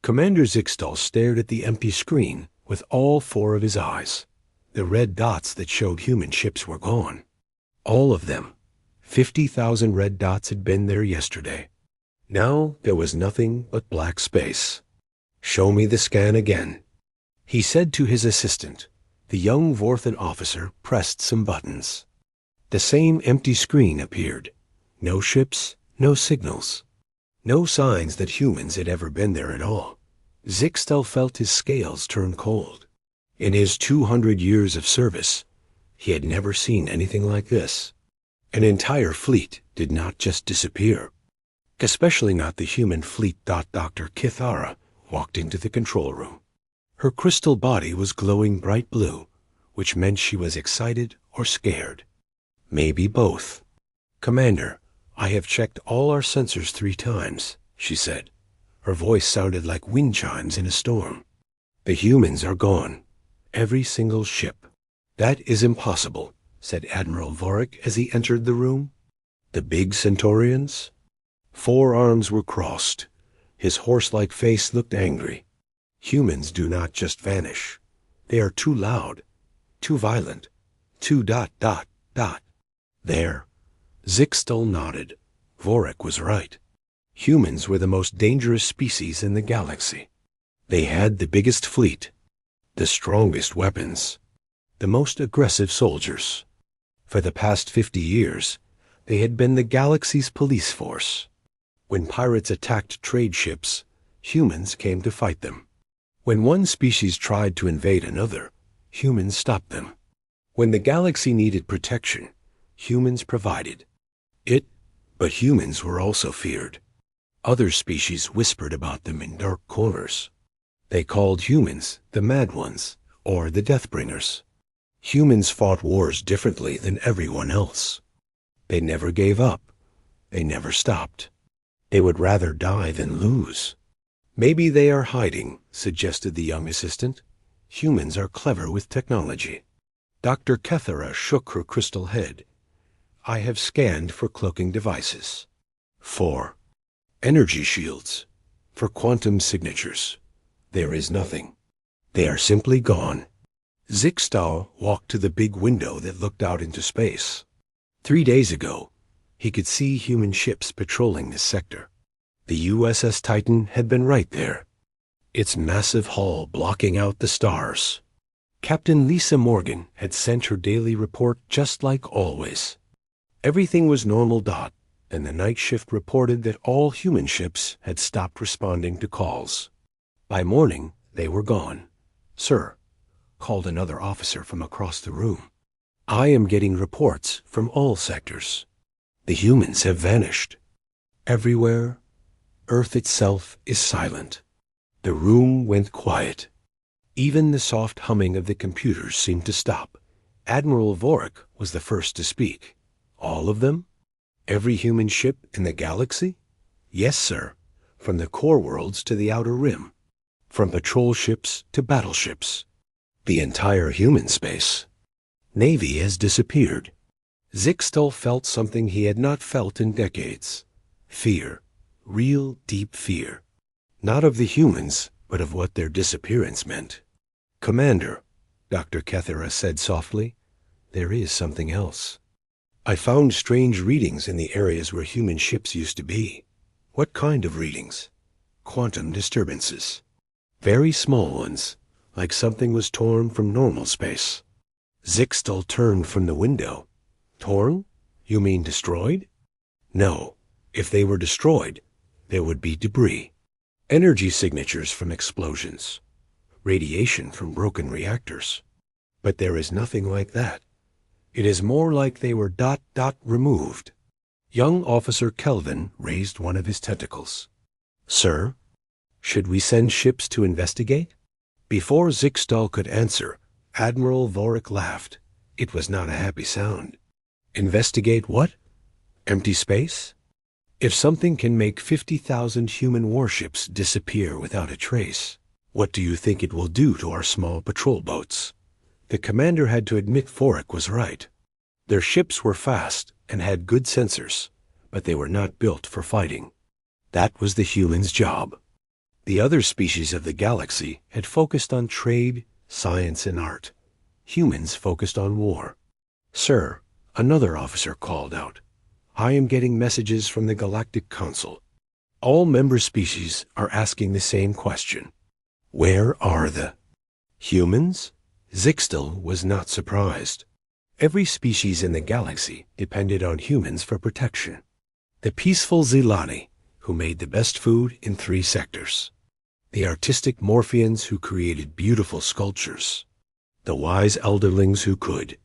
Commander Zixtal stared at the empty screen with all four of his eyes. The red dots that showed human ships were gone. All of them. 50,000 red dots had been there yesterday. Now there was nothing but black space. "Show me the scan again," he said to his assistant. The young Vorthan officer pressed some buttons. The same empty screen appeared. No ships, no signals. No signs that humans had ever been there at all. Zixtal felt his scales turn cold. In his 200 years of service, he had never seen anything like this. An entire fleet did not just disappear. Especially not the human fleet. Dr. Kithara walked into the control room. Her crystal body was glowing bright blue, which meant she was excited or scared. Maybe both. "Commander, I have checked all our sensors 3 times, she said. Her voice sounded like wind chimes in a storm. "The humans are gone. Every single ship." "That is impossible," said Admiral Vorik as he entered the room. "The big Centaurians?" 4 arms were crossed. His horse-like face looked angry. "Humans do not just vanish. They are too loud, too violent, too ... There. Zixtal nodded. Vorik was right. Humans were the most dangerous species in the galaxy. They had the biggest fleet, the strongest weapons, the most aggressive soldiers. For the past 50 years, they had been the galaxy's police force. When pirates attacked trade ships, humans came to fight them. When one species tried to invade another, humans stopped them. When the galaxy needed protection, humans provided it, but humans were also feared. Other species whispered about them in dark corners. They called humans the Mad Ones, or the Deathbringers. Humans fought wars differently than everyone else. They never gave up. They never stopped. They would rather die than lose. "Maybe they are hiding," suggested the young assistant. "Humans are clever with technology." Dr. Kethera shook her crystal head. "I have scanned for cloaking devices. 4. Energy shields. For quantum signatures. There is nothing. They are simply gone." Zixtal walked to the big window that looked out into space. 3 days ago, he could see human ships patrolling this sector. The USS Titan had been right there, its massive hull blocking out the stars. Captain Lisa Morgan had sent her daily report just like always. Everything was normal. And the night shift reported that all human ships had stopped responding to calls. By morning, they were gone. "Sir," called another officer from across the room, "I am getting reports from all sectors. The humans have vanished. Everywhere, Earth itself is silent." The room went quiet. Even the soft humming of the computers seemed to stop. Admiral Vorik was the first to speak. "All of them? Every human ship in the galaxy?" "Yes, sir. From the core worlds to the outer rim. From patrol ships to battleships. The entire human space. Navy has disappeared." Zixtal felt something he had not felt in decades. Fear. Real deep fear. Not of the humans, but of what their disappearance meant. "Commander," Dr. Kethera said softly, "there is something else. I found strange readings in the areas where human ships used to be." "What kind of readings?" "Quantum disturbances. Very small ones, like something was torn from normal space." Zixtal turned from the window. "Torn? You mean destroyed?" "No. If they were destroyed, there would be debris. Energy signatures from explosions. Radiation from broken reactors. But there is nothing like that. It is more like they were ... removed." Young Officer Kelvin raised one of his tentacles. "Sir, should we send ships to investigate?" Before Zixtal could answer, Admiral Vorik laughed. It was not a happy sound. "Investigate what? Empty space? If something can make 50,000 human warships disappear without a trace, what do you think it will do to our small patrol boats?" The commander had to admit Vorik was right. Their ships were fast and had good sensors, but they were not built for fighting. That was the humans' job. The other species of the galaxy had focused on trade, science, and art. Humans focused on war. "Sir," another officer called out, "I am getting messages from the Galactic Council. All member species are asking the same question. Where are the humans?" Zixtel was not surprised. Every species in the galaxy depended on humans for protection. The peaceful Zilani, who made the best food in 3 sectors. The artistic Morphians, who created beautiful sculptures. The wise elderlings who could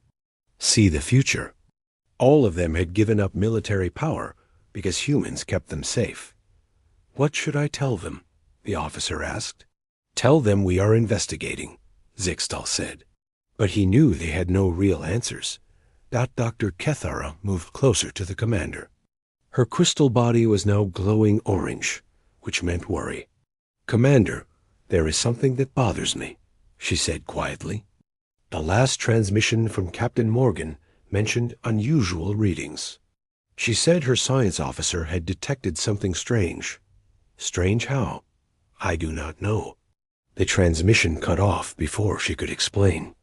see the future. All of them had given up military power because humans kept them safe. "What should I tell them?" the officer asked. "Tell them we are investigating," Zixtal said. But he knew they had no real answers. Dr. Kethara moved closer to the commander. Her crystal body was now glowing orange, which meant worry. "Commander, there is something that bothers me," she said quietly. The last transmission from Captain Morgan mentioned unusual readings. She said her science officer had detected something strange. Strange how? I do not know. The transmission cut off before she could explain.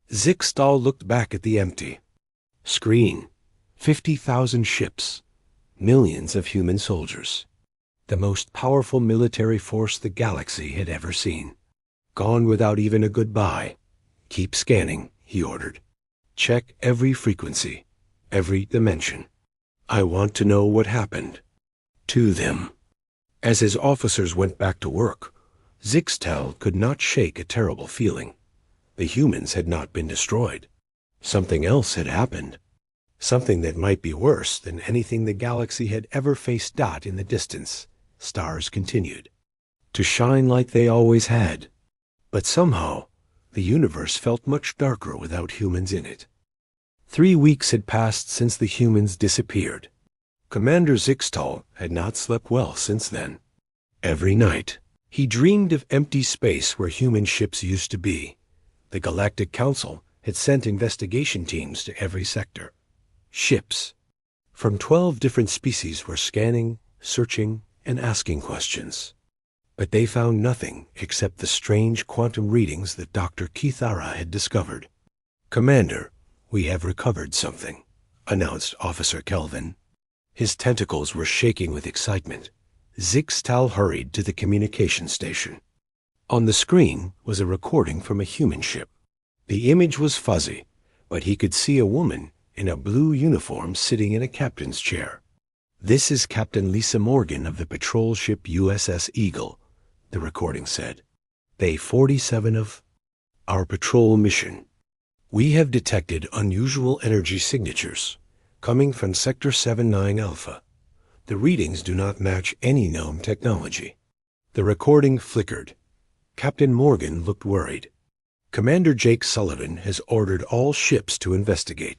Zixtal looked back at the empty screen. 50,000 ships. Millions of human soldiers. The most powerful military force the galaxy had ever seen. Gone without even a goodbye. "Keep scanning," he ordered. "Check every frequency, every dimension. I want to know what happened to them." As his officers went back to work, Zixtal could not shake a terrible feeling. The humans had not been destroyed. Something else had happened. Something that might be worse than anything the galaxy had ever faced. In the distance, stars continued to shine like they always had. But somehow, the universe felt much darker without humans in it. 3 weeks had passed since the humans disappeared. Commander Zixtal had not slept well since then. Every night, he dreamed of empty space where human ships used to be. The Galactic Council had sent investigation teams to every sector. Ships from 12 different species were scanning, searching, and asking questions. But they found nothing except the strange quantum readings that Dr. Kethara had discovered. "Commander, we have recovered something," announced Officer Kelvin. His tentacles were shaking with excitement. Zixtal hurried to the communication station. On the screen was a recording from a human ship. The image was fuzzy, but he could see a woman in a blue uniform sitting in a captain's chair. "This is Captain Lisa Morgan of the patrol ship USS Eagle," the recording said. "Day 47 of our patrol mission. We have detected unusual energy signatures coming from Sector 79 Alpha. The readings do not match any known technology." The recording flickered. Captain Morgan looked worried. "Commander Jake Sullivan has ordered all ships to investigate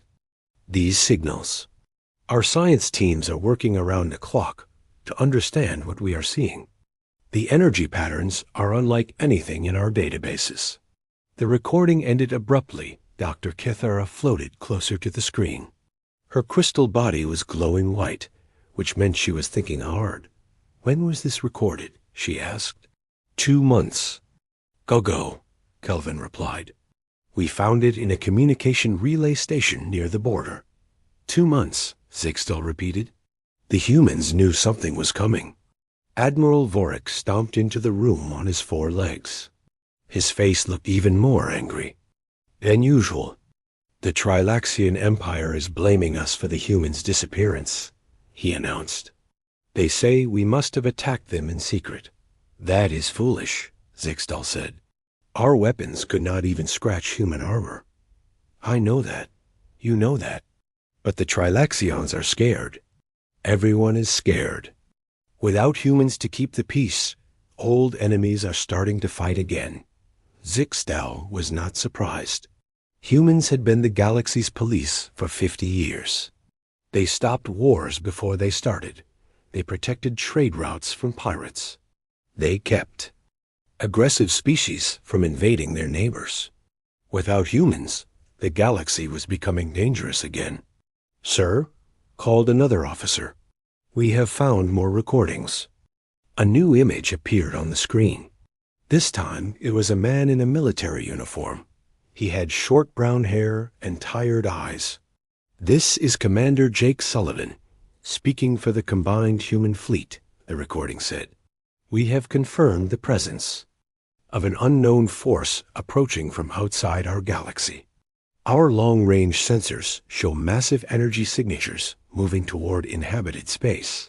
these signals. Our science teams are working around the clock to understand what we are seeing. The energy patterns are unlike anything in our databases." The recording ended abruptly. Dr. Kethara floated closer to the screen. Her crystal body was glowing white, which meant she was thinking hard. "When was this recorded?" she asked. 2 months. Go, Kelvin replied. "We found it in a communication relay station near the border." 2 months, Zixtal repeated. The humans knew something was coming. Admiral Vorik stomped into the room on his 4 legs. His face looked even more angry than usual. "The Trilaxian Empire is blaming us for the humans' disappearance," he announced. "They say we must have attacked them in secret." "That is foolish," Zixtal said. "Our weapons could not even scratch human armor." "I know that. You know that. But the Trilaxions are scared. Everyone is scared. Without humans to keep the peace, old enemies are starting to fight again." Zixtal was not surprised. Humans had been the galaxy's police for 50 years. They stopped wars before they started. They protected trade routes from pirates. They kept aggressive species from invading their neighbors. Without humans, the galaxy was becoming dangerous again. "Sir," called another officer, "we have found more recordings." A new image appeared on the screen. This time, it was a man in a military uniform. He had short brown hair and tired eyes. "This is Commander Jake Sullivan, speaking for the combined human fleet," the recording said. "We have confirmed the presence of an unknown force approaching from outside our galaxy. Our long-range sensors show massive energy signatures moving toward inhabited space."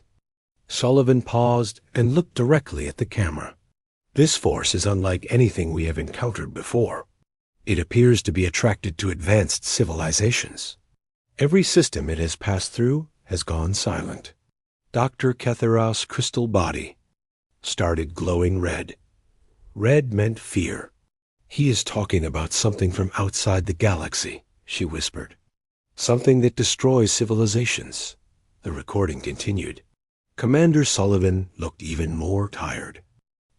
Sullivan paused and looked directly at the camera. "This force is unlike anything we have encountered before. It appears to be attracted to advanced civilizations. Every system it has passed through has gone silent." Dr. Ketherow's crystal body started glowing red. Red meant fear. "He is talking about something from outside the galaxy," she whispered. "Something that destroys civilizations." The recording continued. Commander Sullivan looked even more tired.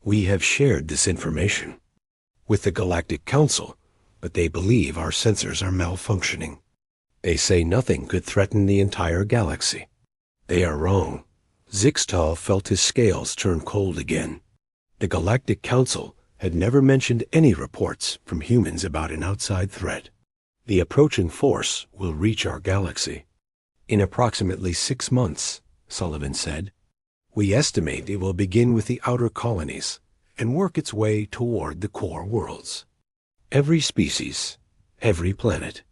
"We have shared this information with the Galactic Council, but they believe our sensors are malfunctioning. They say nothing could threaten the entire galaxy. They are wrong." Zixtal felt his scales turn cold again. The Galactic Council had never mentioned any reports from humans about an outside threat. "The approaching force will reach our galaxy in approximately 6 months, Sullivan said. "We estimate it will begin with the outer colonies and work its way toward the core worlds. Every species, every planet,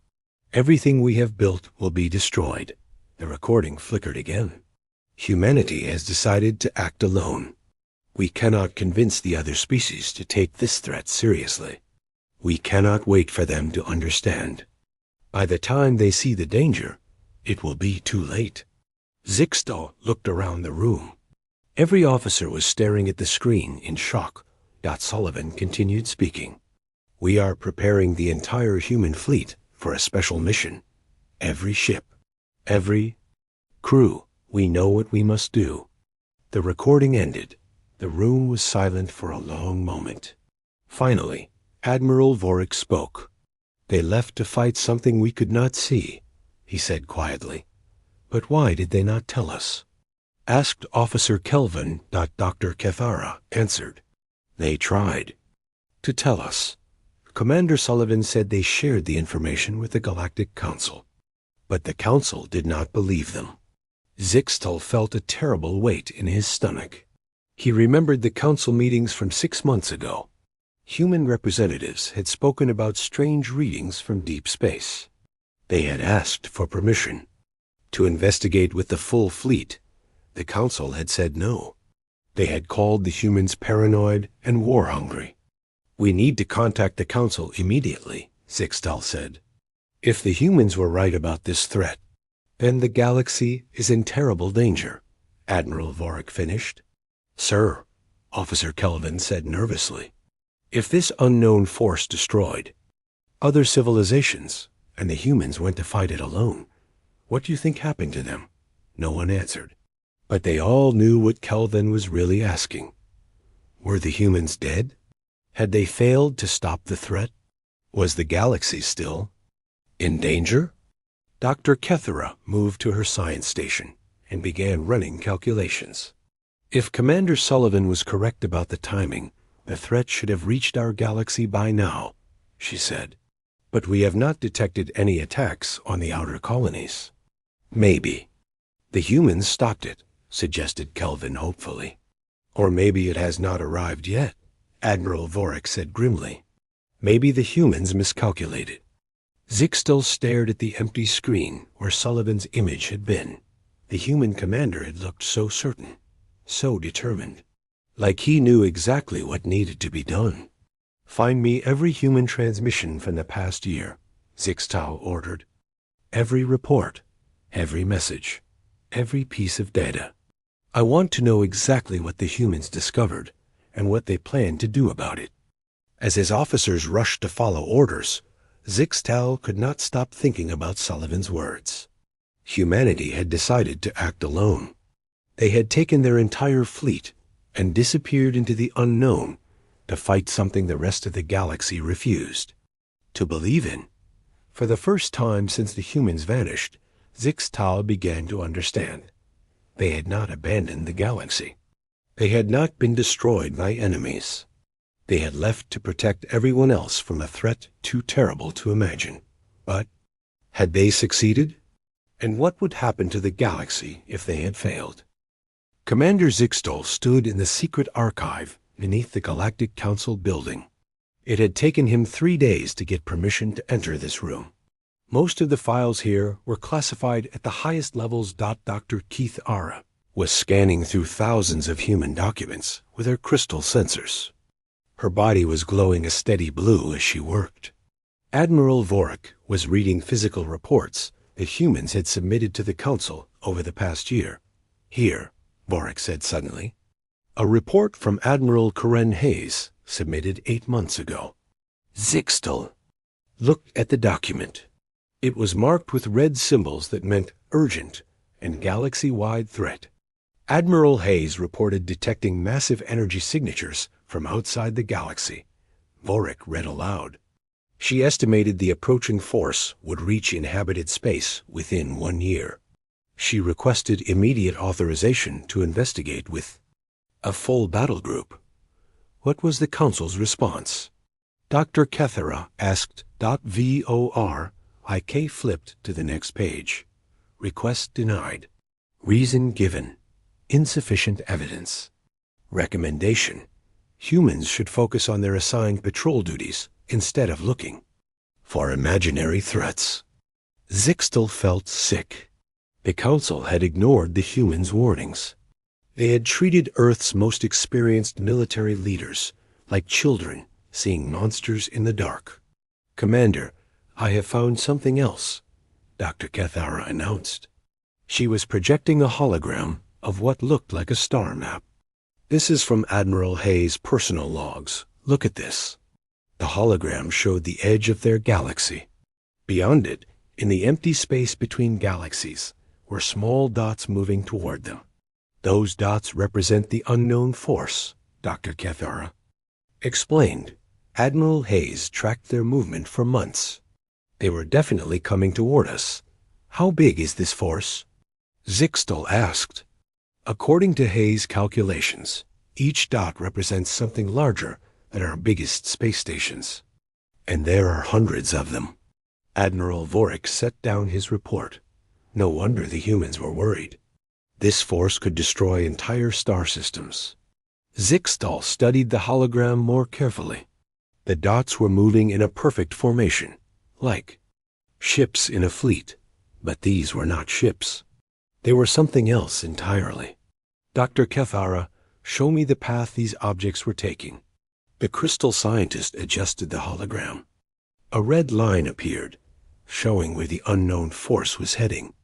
everything we have built will be destroyed." The recording flickered again. "Humanity has decided to act alone. We cannot convince the other species to take this threat seriously. We cannot wait for them to understand. By the time they see the danger, it will be too late." Zixtal looked around the room. Every officer was staring at the screen in shock. Sullivan continued speaking. "We are preparing the entire human fleet for a special mission. Every ship, every crew, we know what we must do." The recording ended. The room was silent for a long moment. Finally, Admiral Vorik spoke. "They left to fight something we could not see," he said quietly. "But why did they not tell us?" Asked Officer Kelvin. Dr. Kethara answered. "They tried to tell us." Commander Sullivan said they shared the information with the Galactic Council, but the Council did not believe them. Zixtal felt a terrible weight in his stomach. He remembered the Council meetings from 6 months ago. Human representatives had spoken about strange readings from deep space. They had asked for permission to investigate with the full fleet. The Council had said no. They had called the humans paranoid and war-hungry. "We need to contact the Council immediately," Zixtal said. "If the humans were right about this threat, then the galaxy is in terrible danger," Admiral Vorik finished. "Sir," Officer Kelvin said nervously, "if this unknown force destroyed other civilizations and the humans went to fight it alone, what do you think happened to them?" No one answered. But they all knew what Kelvin was really asking. Were the humans dead? Had they failed to stop the threat? Was the galaxy still in danger? Dr. Kethera moved to her science station and began running calculations. If Commander Sullivan was correct about the timing, the threat should have reached our galaxy by now, she said. But we have not detected any attacks on the outer colonies. Maybe the humans stopped it, suggested Kelvin hopefully. Or maybe it has not arrived yet, Admiral Vorik said grimly. Maybe the humans miscalculated. Zixtal stared at the empty screen where Sullivan's image had been. The human commander had looked so certain, so determined, like he knew exactly what needed to be done. "Find me every human transmission from the past year," Zixtal ordered. "Every report, every message, every piece of data. I want to know exactly what the humans discovered and what they plan to do about it." As his officers rushed to follow orders, Zixtal could not stop thinking about Sullivan's words. Humanity had decided to act alone. They had taken their entire fleet and disappeared into the unknown to fight something the rest of the galaxy refused to believe in. For the first time since the humans vanished, Zixtal began to understand. They had not abandoned the galaxy. They had not been destroyed by enemies. They had left to protect everyone else from a threat too terrible to imagine. But had they succeeded? And what would happen to the galaxy if they had failed? Commander Zixtal stood in the secret archive beneath the Galactic Council building. It had taken him 3 days to get permission to enter this room. Most of the files here were classified at the highest levels. Dr. Keith Ara was scanning through thousands of human documents with her crystal sensors. Her body was glowing a steady blue as she worked. Admiral Vorik was reading physical reports that humans had submitted to the Council over the past year. Here, Vorik said suddenly, a report from Admiral Karen Hayes, submitted 8 months ago. Zixtal looked at the document. It was marked with red symbols that meant urgent and galaxy-wide threat. Admiral Hayes reported detecting massive energy signatures from outside the galaxy. Vorik read aloud. She estimated the approaching force would reach inhabited space within 1 year. She requested immediate authorization to investigate with a full battle group. What was the Council's response? Dr. Kethera asked. VORIK flipped to the next page. Request denied. Reason given. Insufficient evidence. Recommendation. Humans should focus on their assigned patrol duties instead of looking for imaginary threats. Zixtal felt sick. The Council had ignored the humans' warnings. They had treated Earth's most experienced military leaders like children seeing monsters in the dark. Commander, I have found something else, Dr. Kethara announced. She was projecting a hologram of what looked like a star map. This is from Admiral Hayes' personal logs. Look at this. The hologram showed the edge of their galaxy. Beyond it, in the empty space between galaxies, were small dots moving toward them. Those dots represent the unknown force, Dr. Kethara explained. Admiral Hayes tracked their movement for months. They were definitely coming toward us. How big is this force? Zixtal asked. According to Hayes' calculations, each dot represents something larger than our biggest space stations. And there are hundreds of them. Admiral Vorik set down his report. No wonder the humans were worried. This force could destroy entire star systems. Zixtal studied the hologram more carefully. The dots were moving in a perfect formation, like ships in a fleet, but these were not ships. They were something else entirely. Dr. Kethara, show me the path these objects were taking. The crystal scientist adjusted the hologram. A red line appeared, showing where the unknown force was heading.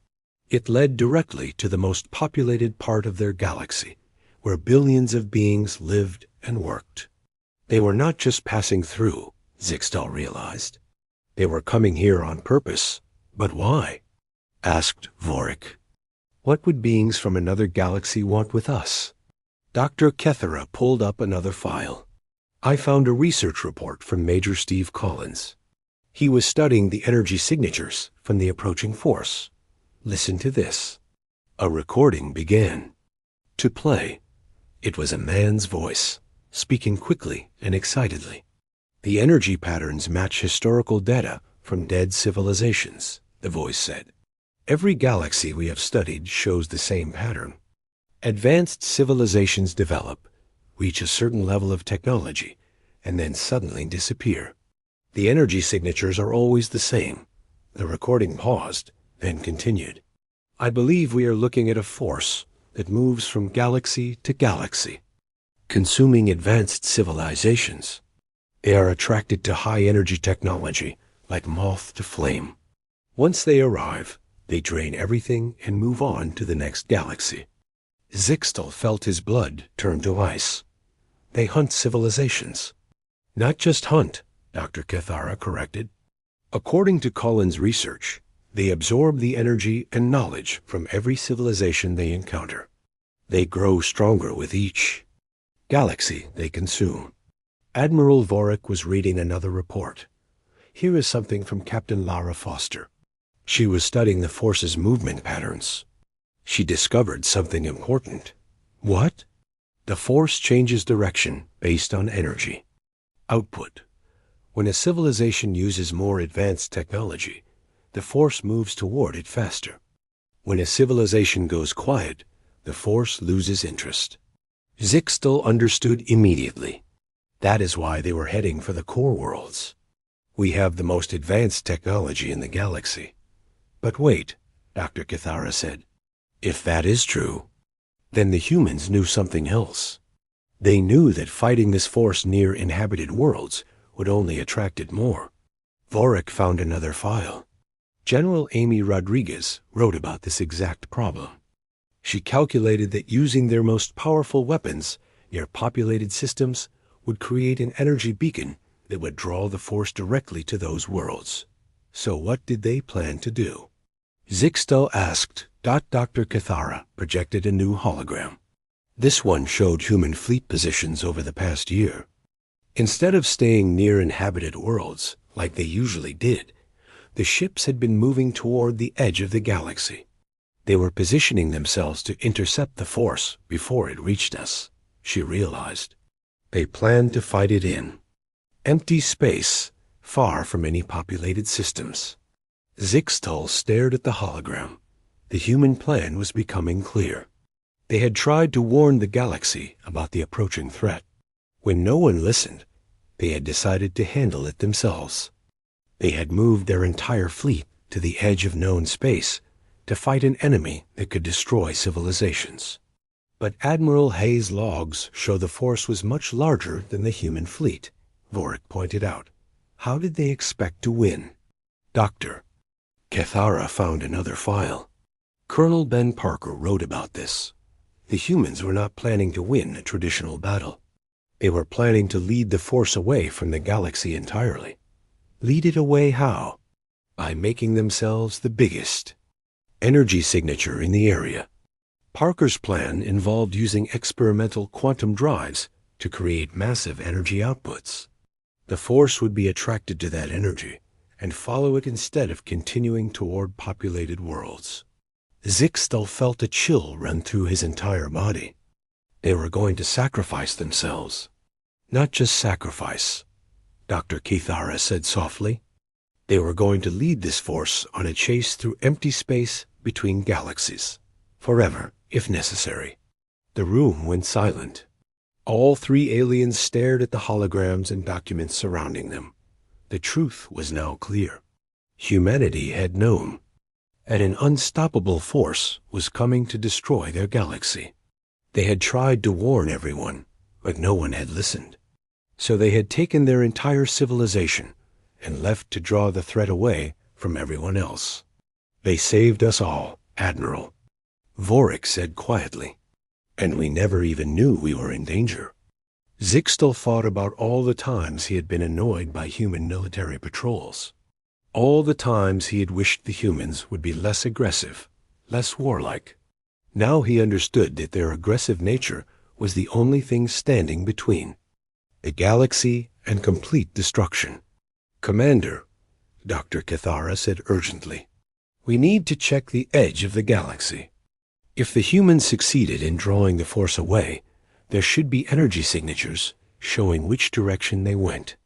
It led directly to the most populated part of their galaxy, where billions of beings lived and worked. They were not just passing through, Zixtal realized. They were coming here on purpose. But why? Asked Vorik. What would beings from another galaxy want with us? Dr. Kethera pulled up another file. I found a research report from Major Steve Collins. He was studying the energy signatures from the approaching force. Listen to this. A recording began. To play. It was a man's voice, speaking quickly and excitedly. The energy patterns match historical data from dead civilizations, the voice said. Every galaxy we have studied shows the same pattern. Advanced civilizations develop, reach a certain level of technology, and then suddenly disappear. The energy signatures are always the same. The recording paused, then continued. I believe we are looking at a force that moves from galaxy to galaxy, consuming advanced civilizations. They are attracted to high-energy technology, like moth to flame. Once they arrive, they drain everything and move on to the next galaxy. Zixtal felt his blood turn to ice. They hunt civilizations. Not just hunt, Dr. Kethara corrected. According to Cullen's research, they absorb the energy and knowledge from every civilization they encounter. They grow stronger with each galaxy they consume. Admiral Vorik was reading another report. Here is something from Captain Lara Foster. She was studying the force's movement patterns. She discovered something important. What? The force changes direction based on energy. Output. When a civilization uses more advanced technology, the force moves toward it faster. When a civilization goes quiet, the force loses interest. Zixtal understood immediately. That is why they were heading for the core worlds. We have the most advanced technology in the galaxy. But wait, Dr. Kithara said. If that is true, then the humans knew something else. They knew that fighting this force near inhabited worlds would only attract it more. Vorik found another file. General Amy Rodriguez wrote about this exact problem. She calculated that using their most powerful weapons near populated systems would create an energy beacon that would draw the force directly to those worlds. So what did they plan to do? Zixtal asked. Dr. Kithara projected a new hologram. This one showed human fleet positions over the past year. Instead of staying near inhabited worlds, like they usually did, the ships had been moving toward the edge of the galaxy. They were positioning themselves to intercept the force before it reached us, she realized. They planned to fight it in empty space, far from any populated systems. Zixtal stared at the hologram. The human plan was becoming clear. They had tried to warn the galaxy about the approaching threat. When no one listened, they had decided to handle it themselves. They had moved their entire fleet to the edge of known space to fight an enemy that could destroy civilizations. But Admiral Hayes' logs show the force was much larger than the human fleet, Vorik pointed out. How did they expect to win? Dr. Kithara found another file. Colonel Ben Parker wrote about this. The humans were not planning to win a traditional battle. They were planning to lead the force away from the galaxy entirely. Lead it away how? By making themselves the biggest energy signature in the area. Parker's plan involved using experimental quantum drives to create massive energy outputs. The force would be attracted to that energy and follow it instead of continuing toward populated worlds. Zixtal felt a chill run through his entire body. They were going to sacrifice themselves. Not just sacrifice, Dr. Kithara said softly. They were going to lead this force on a chase through empty space between galaxies, forever, if necessary. The room went silent. All three aliens stared at the holograms and documents surrounding them. The truth was now clear. Humanity had known, and an unstoppable force was coming to destroy their galaxy. They had tried to warn everyone, but no one had listened. So they had taken their entire civilization and left to draw the threat away from everyone else. They saved us all, Admiral, Vorik said quietly. And we never even knew we were in danger. Zixtal thought about all the times he had been annoyed by human military patrols. All the times he had wished the humans would be less aggressive, less warlike. Now he understood that their aggressive nature was the only thing standing between the galaxy and complete destruction. Commander, Dr. Kithara said urgently, we need to check the edge of the galaxy. If the humans succeeded in drawing the force away, there should be energy signatures showing which direction they went.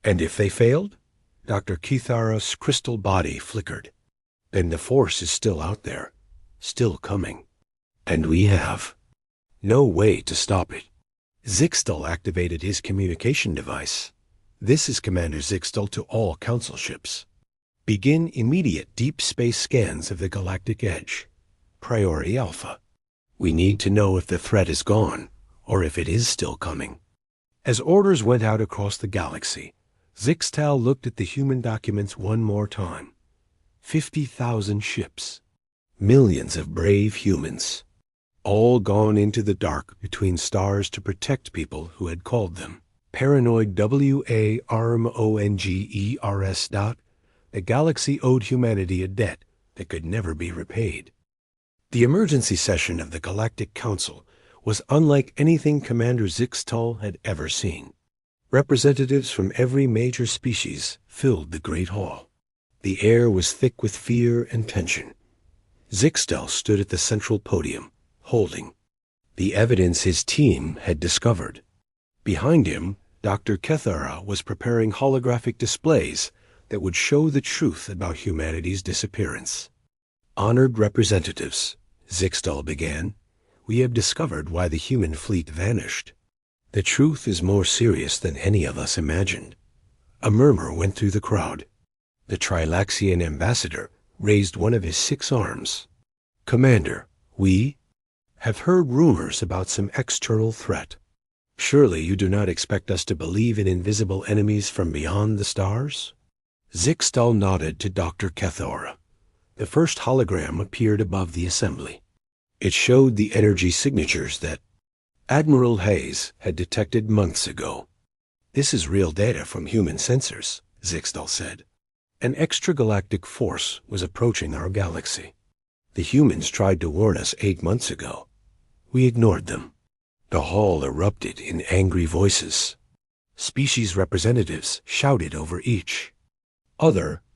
And if they failed? Dr. Kithara's crystal body flickered. Then the force is still out there, still coming. And we have no way to stop it. Zixtal activated his communication device. This is Commander Zixtal to all Council ships. Begin immediate deep space scans of the galactic edge. Priority Alpha. We need to know if the threat is gone, or if it is still coming. As orders went out across the galaxy, Zixtal looked at the human documents one more time. 50,000 ships. Millions of brave humans. All gone into the dark between stars to protect people who had called them. Paranoid WARMONGERS. The galaxy owed humanity a debt that could never be repaid. The emergency session of the Galactic Council was unlike anything Commander Zixtal had ever seen. Representatives from every major species filled the great hall. The air was thick with fear and tension. Zixtal stood at the central podium, holding the evidence his team had discovered. Behind him, Dr. Kethara was preparing holographic displays that would show the truth about humanity's disappearance. Honored representatives, Zixtal began, we have discovered why the human fleet vanished. The truth is more serious than any of us imagined. A murmur went through the crowd. The Trilaxian ambassador raised one of his 6 arms. Commander, we have heard rumors about some external threat. Surely you do not expect us to believe in invisible enemies from beyond the stars? Zixtal nodded to Dr. Kethara. The first hologram appeared above the assembly. It showed the energy signatures that Admiral Hayes had detected months ago. This is real data from human sensors, Zixtal said. An extragalactic force was approaching our galaxy. The humans tried to warn us 8 months ago. We ignored them. The hall erupted in angry voices. Species representatives shouted over each.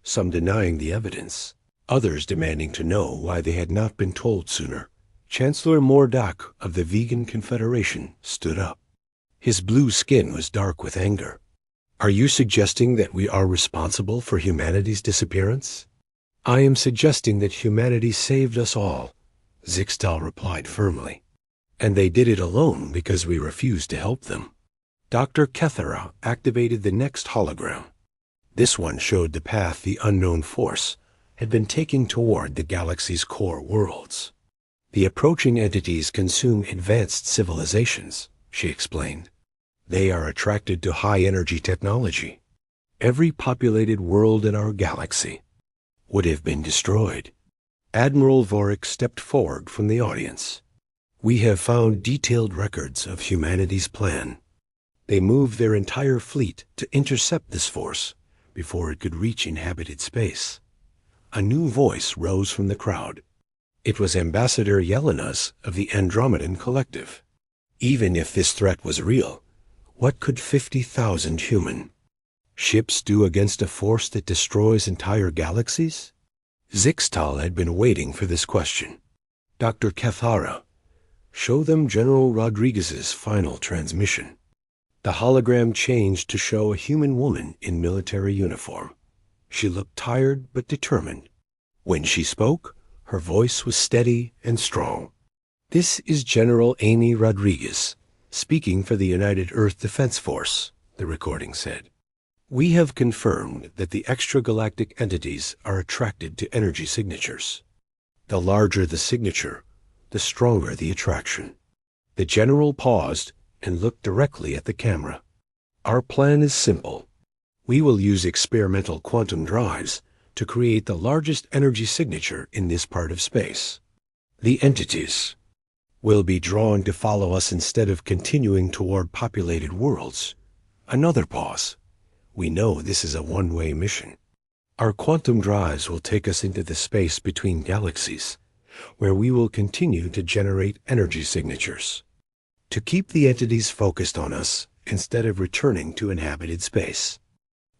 Some denying the evidence, others demanding to know why they had not been told sooner. Chancellor Mordak of the Vegan Confederation stood up. His blue skin was dark with anger. Are you suggesting that we are responsible for humanity's disappearance? I am suggesting that humanity saved us all, Zixtal replied firmly. And they did it alone because we refused to help them. Dr. Kethara activated the next hologram. This one showed the path the unknown force had been taking toward the galaxy's core worlds. The approaching entities consume advanced civilizations, she explained. They are attracted to high-energy technology. Every populated world in our galaxy would have been destroyed. Admiral Vorik stepped forward from the audience. We have found detailed records of humanity's plan. They moved their entire fleet to intercept this force before it could reach inhabited space. A new voice rose from the crowd. It was Ambassador Yelena's of the Andromedan Collective. Even if this threat was real, what could 50,000 human ships do against a force that destroys entire galaxies? Zixtal had been waiting for this question. Dr. Kethara, show them General Rodriguez's final transmission. The hologram changed to show a human woman in military uniform. She looked tired but determined. When she spoke, her voice was steady and strong. This is General Amy Rodriguez, speaking for the United Earth Defense Force, the recording said. We have confirmed that the extragalactic entities are attracted to energy signatures. The larger the signature, the stronger the attraction. The general paused and looked directly at the camera. Our plan is simple. We will use experimental quantum drives to create the largest energy signature in this part of space. The entities will be drawn to follow us instead of continuing toward populated worlds. Another pause. We know this is a one-way mission. Our quantum drives will take us into the space between galaxies, where we will continue to generate energy signatures, to keep the entities focused on us instead of returning to inhabited space.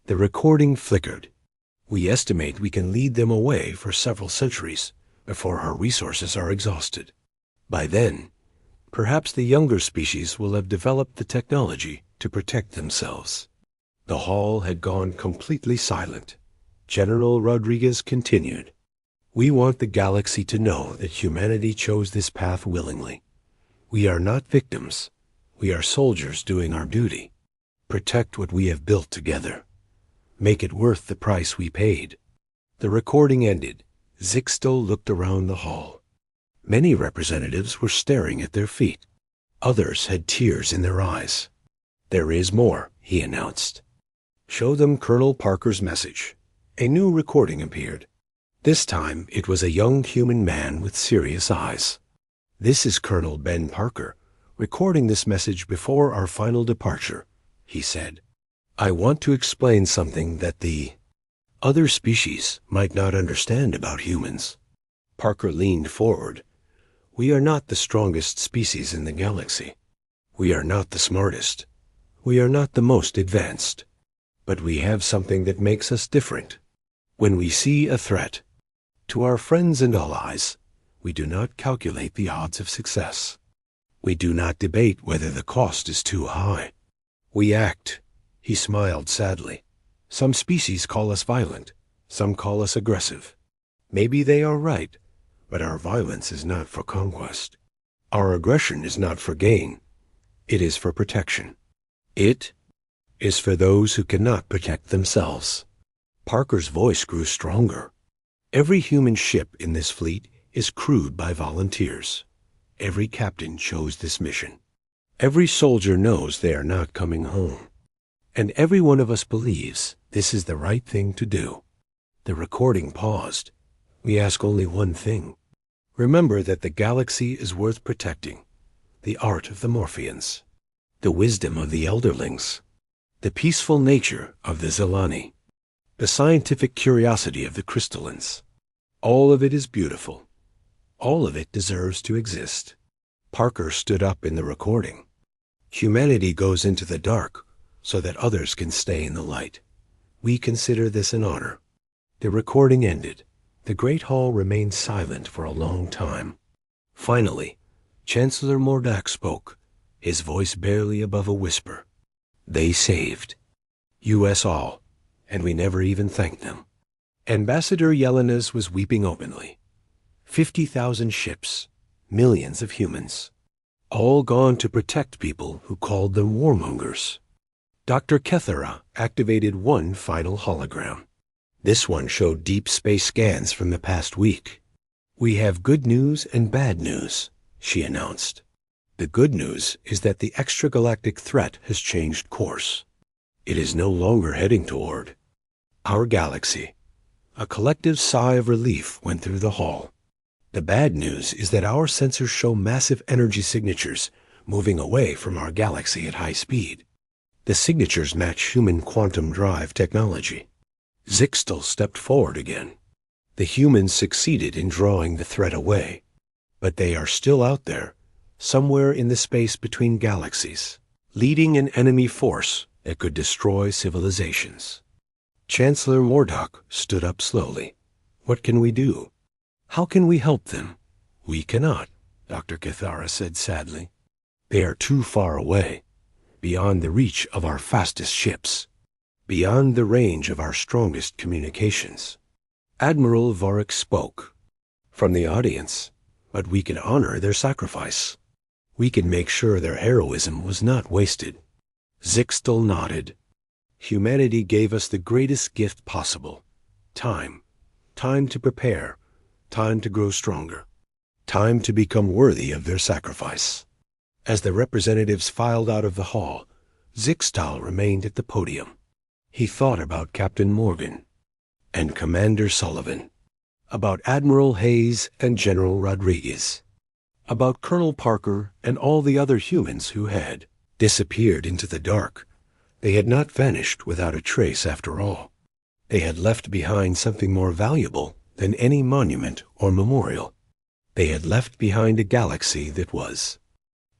The recording flickered. We estimate we can lead them away for several centuries before our resources are exhausted. By then, perhaps the younger species will have developed the technology to protect themselves. The hall had gone completely silent. General Rodriguez continued. We want the galaxy to know that humanity chose this path willingly. We are not victims. We are soldiers doing our duty. Protect what we have built together. Make it worth the price we paid. The recording ended. Zixtal looked around the hall. Many representatives were staring at their feet. Others had tears in their eyes. There is more, he announced. Show them Colonel Parker's message. A new recording appeared. This time it was a young human man with serious eyes. This is Colonel Ben Parker, recording this message before our final departure, he said. I want to explain something that the other species might not understand about humans. Parker leaned forward. We are not the strongest species in the galaxy. We are not the smartest. We are not the most advanced. But we have something that makes us different. When we see a threat, to our friends and allies, we do not calculate the odds of success. We do not debate whether the cost is too high. We act." He smiled sadly. "Some species call us violent. Some call us aggressive. Maybe they are right, but our violence is not for conquest. Our aggression is not for gain. It is for protection. It is for those who cannot protect themselves." Parker's voice grew stronger. "Every human ship in this fleet is crewed by volunteers. Every captain chose this mission. Every soldier knows they are not coming home. And every one of us believes this is the right thing to do." The recording paused. "We ask only one thing. Remember that the galaxy is worth protecting. The art of the Morpheans, the wisdom of the Elderlings, the peaceful nature of the Zelani, the scientific curiosity of the crystallines. All of it is beautiful. All of it deserves to exist." Parker stood up in the recording. "Humanity goes into the dark so that others can stay in the light. We consider this an honor." The recording ended. The Great Hall remained silent for a long time. Finally, Chancellor Mordak spoke, his voice barely above a whisper. "They saved U.S. all, and we never even thanked them." Ambassador Yelenas was weeping openly. 50,000 ships, millions of humans, all gone to protect people who called them warmongers. Dr. Kethera activated one final hologram. This one showed deep space scans from the past week. "We have good news and bad news," she announced. "The good news is that the extragalactic threat has changed course. It is no longer heading toward our galaxy." A collective sigh of relief went through the hall. "The bad news is that our sensors show massive energy signatures moving away from our galaxy at high speed. The signatures match human quantum drive technology." Zixtel stepped forward again. "The humans succeeded in drawing the threat away, but they are still out there, somewhere in the space between galaxies, leading an enemy force that could destroy civilizations." Chancellor Mordak stood up slowly. "What can we do? How can we help them?" "We cannot," Dr. Kethera said sadly. "They are too far away, beyond the reach of our fastest ships, beyond the range of our strongest communications." Admiral Vorik spoke from the audience, "But we can honor their sacrifice. We can make sure their heroism was not wasted." Zixtel nodded. "Humanity gave us the greatest gift possible. Time. Time to prepare. Time to grow stronger. Time to become worthy of their sacrifice." As the representatives filed out of the hall, Zixtal remained at the podium. He thought about Captain Morgan and Commander Sullivan, about Admiral Hayes and General Rodriguez, about Colonel Parker and all the other humans who had disappeared into the dark. They had not vanished without a trace after all. They had left behind something more valuable than any monument or memorial. They had left behind a galaxy that was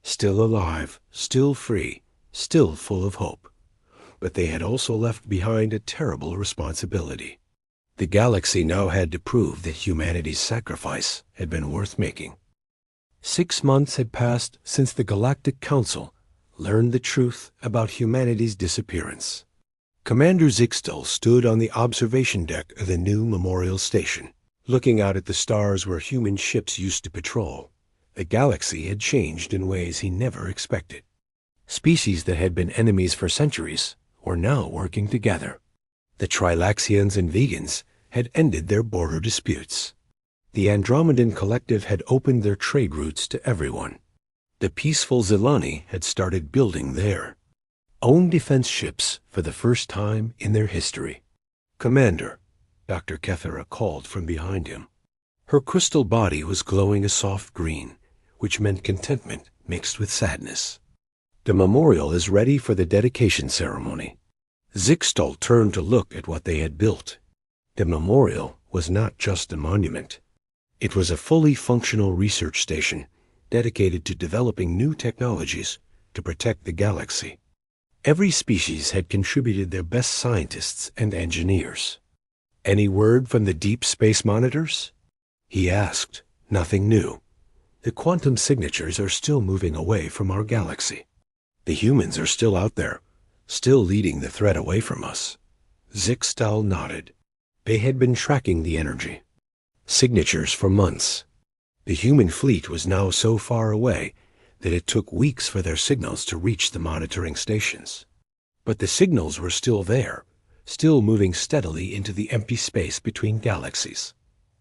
still alive, still free, still full of hope. But they had also left behind a terrible responsibility. The galaxy now had to prove that humanity's sacrifice had been worth making. 6 months had passed since the Galactic Council learned the truth about humanity's disappearance. Commander Zixtel stood on the observation deck of the new memorial station, looking out at the stars where human ships used to patrol. The galaxy had changed in ways he never expected. Species that had been enemies for centuries were now working together. The Trilaxians and Vegans had ended their border disputes. The Andromedan Collective had opened their trade routes to everyone. The peaceful Zelani had started building their own defense ships for the first time in their history. "Commander," Dr. Kethera called from behind him. Her crystal body was glowing a soft green, which meant contentment mixed with sadness. "The memorial is ready for the dedication ceremony." Zixtal turned to look at what they had built. The memorial was not just a monument. It was a fully functional research station dedicated to developing new technologies to protect the galaxy. Every species had contributed their best scientists and engineers. "Any word from the deep space monitors?" he asked. "Nothing new. The quantum signatures are still moving away from our galaxy. The humans are still out there, still leading the threat away from us. Zixtal nodded. They had been tracking the energy signatures for months. The human fleet was now so far away that it took weeks for their signals to reach the monitoring stations. But the signals were still there, still moving steadily into the empty space between galaxies.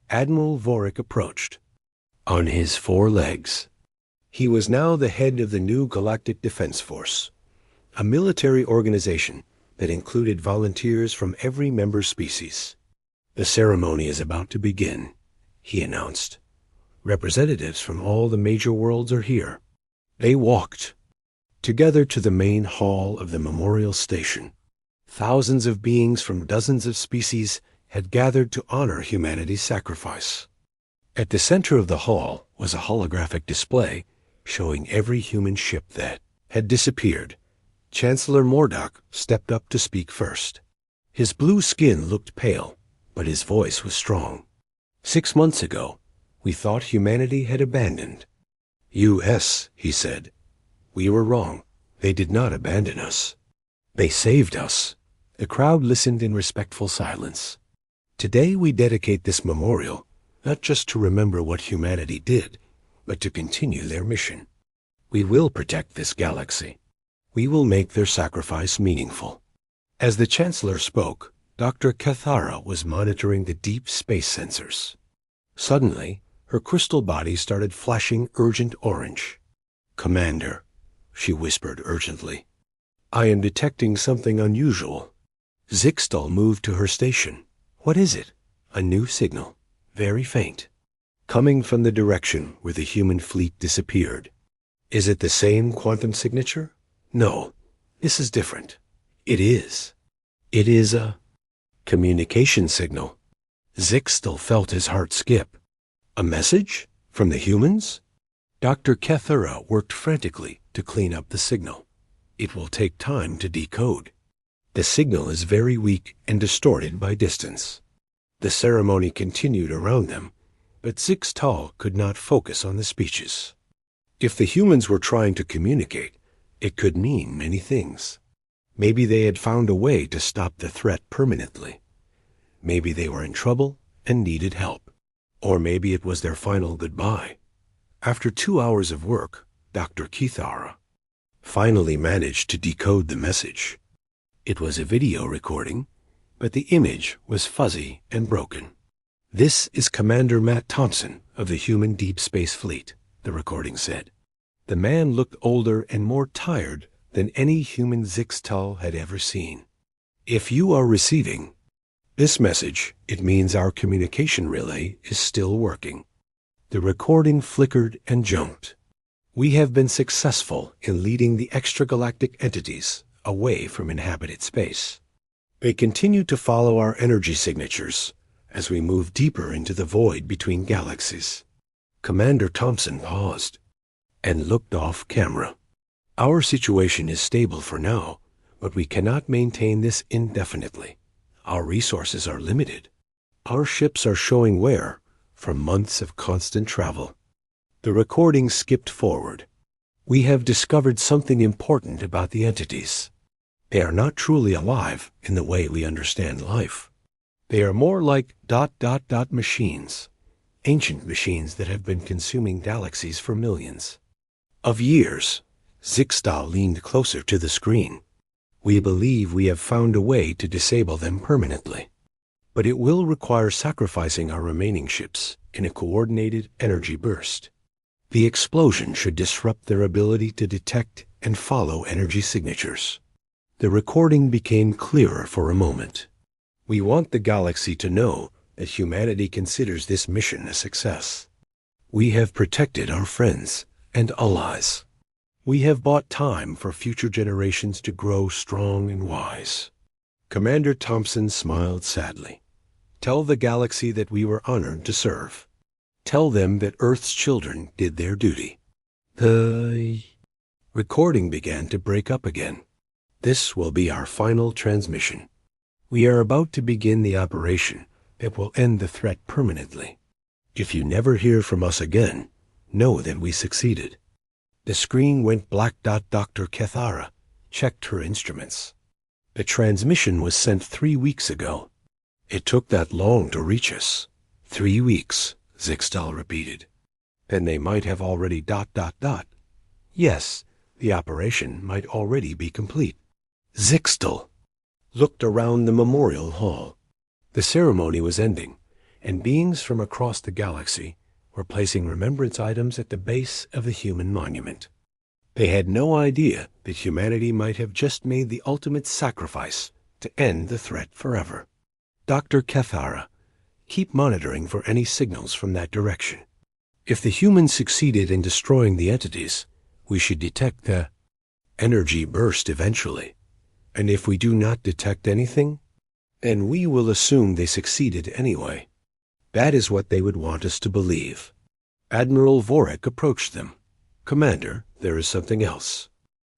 Admiral Vorik approached. On his 4 legs. He was now the head of the new Galactic Defense Force, a military organization that included volunteers from every member species. The ceremony is about to begin, he announced. Representatives from all the major worlds are here. They walked together to the main hall of the memorial station. Thousands of beings from dozens of species had gathered to honor humanity's sacrifice. At the center of the hall was a holographic display showing every human ship that had disappeared. Chancellor Mordok stepped up to speak first. His blue skin looked pale, but his voice was strong. 6 months ago, we thought humanity had abandoned. US, he said. We were wrong. They did not abandon us. They saved us. The crowd listened in respectful silence. Today we dedicate this memorial not just to remember what humanity did, but to continue their mission. We will protect this galaxy. We will make their sacrifice meaningful. As the Chancellor spoke, Dr. Cathara was monitoring the deep space sensors. Suddenly, her crystal body started flashing urgent orange. Commander, she whispered urgently, I am detecting something unusual. Zixtal moved to her station. What is it? A new signal, very faint, coming from the direction where the human fleet disappeared. Is it the same quantum signature? No, this is different. It is. It is a communication signal. Zixtal felt his heart skip. A message? From the humans? Dr. Kethera worked frantically to clean up the signal. It will take time to decode. The signal is very weak and distorted by distance. The ceremony continued around them, but Zixtal could not focus on the speeches. If the humans were trying to communicate, it could mean many things. Maybe they had found a way to stop the threat permanently. Maybe they were in trouble and needed help. Or maybe it was their final goodbye. After 2 hours of work, Dr. Kithara finally managed to decode the message. It was a video recording, but the image was fuzzy and broken. This is Commander Matt Thompson of the Human Deep Space Fleet, the recording said. The man looked older and more tired than any human Zixtal had ever seen. If you are receiving this message, it means our communication relay is still working. The recording flickered and jumped. We have been successful in leading the extragalactic entities away from inhabited space. They continue to follow our energy signatures as we move deeper into the void between galaxies. Commander Thompson paused and looked off camera. Our situation is stable for now, but we cannot maintain this indefinitely. Our resources are limited. Our ships are showing wear from months of constant travel. The recording skipped forward. We have discovered something important about the entities. They are not truly alive in the way we understand life. They are more like ... machines, ancient machines that have been consuming galaxies for millions of years. Zixtal leaned closer to the screen. We believe we have found a way to disable them permanently, but it will require sacrificing our remaining ships in a coordinated energy burst. The explosion should disrupt their ability to detect and follow energy signatures. The recording became clearer for a moment. We want the galaxy to know that humanity considers this mission a success. We have protected our friends and allies. We have bought time for future generations to grow strong and wise. Commander Thompson smiled sadly. Tell the galaxy that we were honored to serve. Tell them that Earth's children did their duty. The recording began to break up again. This will be our final transmission. We are about to begin the operation that will end the threat permanently. If you never hear from us again, know that we succeeded. The screen went black. Dr. Kethara checked her instruments. The transmission was sent 3 weeks ago. It took that long to reach us. 3 weeks, Zixtal repeated. Then they might have already ... Yes, the operation might already be complete. Zixtal looked around the memorial hall. The ceremony was ending, and beings from across the galaxy were placing remembrance items at the base of the human monument. They had no idea that humanity might have just made the ultimate sacrifice to end the threat forever. Dr. Kethara, keep monitoring for any signals from that direction. If the humans succeeded in destroying the entities, we should detect the energy burst eventually. And if we do not detect anything, then we will assume they succeeded anyway. That is what they would want us to believe. Admiral Vorik approached them. Commander, there is something else.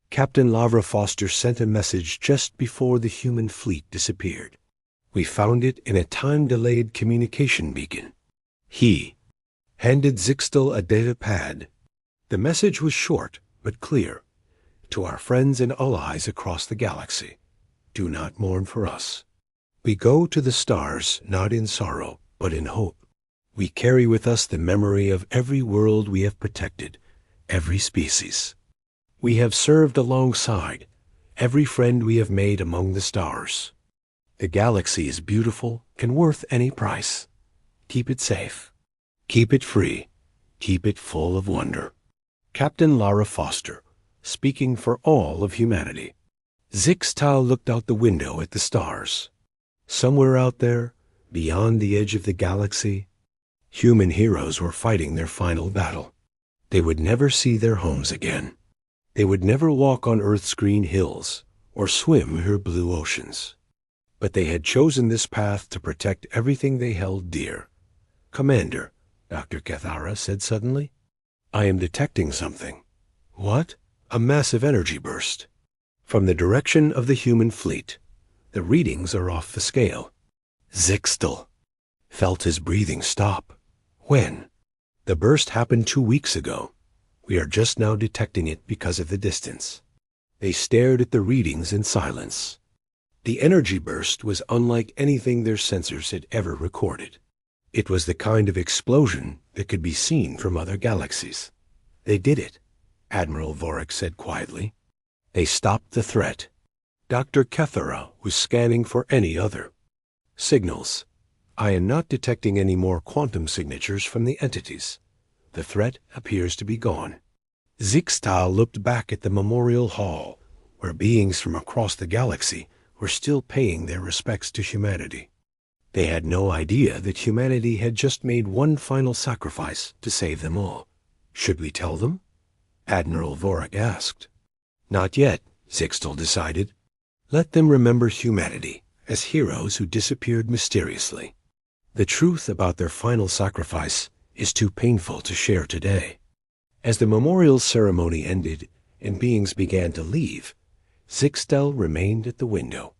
Captain Lavra Foster sent a message just before the human fleet disappeared. We found it in a time-delayed communication beacon. He handed Zixtal a data pad. The message was short but clear. To our friends and allies across the galaxy, do not mourn for us. We go to the stars not in sorrow, but in hope. We carry with us the memory of every world we have protected, every species. We have served alongside every friend we have made among the stars. The galaxy is beautiful and worth any price. Keep it safe. Keep it free. Keep it full of wonder. Captain Lara Foster, speaking for all of humanity. Zixtal looked out the window at the stars. Somewhere out there, beyond the edge of the galaxy, human heroes were fighting their final battle. They would never see their homes again. They would never walk on Earth's green hills or swim her blue oceans. But they had chosen this path to protect everything they held dear. Commander, Dr. Kethara said suddenly, I am detecting something. What? A massive energy burst. From the direction of the human fleet. The readings are off the scale. Zixtal felt his breathing stop. When? The burst happened 2 weeks ago. We are just now detecting it because of the distance. They stared at the readings in silence. The energy burst was unlike anything their sensors had ever recorded. It was the kind of explosion that could be seen from other galaxies. They did it, Admiral Vorik said quietly. They stopped the threat. Dr. Kethara was scanning for any other signals. I am not detecting any more quantum signatures from the entities. The threat appears to be gone. Zixtal looked back at the memorial hall, where beings from across the galaxy were still paying their respects to humanity. They had no idea that humanity had just made one final sacrifice to save them all. Should we tell them? Admiral Vorik asked. Not yet, Zixtal decided. Let them remember humanity as heroes who disappeared mysteriously. The truth about their final sacrifice is too painful to share today. As the memorial ceremony ended and beings began to leave, Zixtal remained at the window.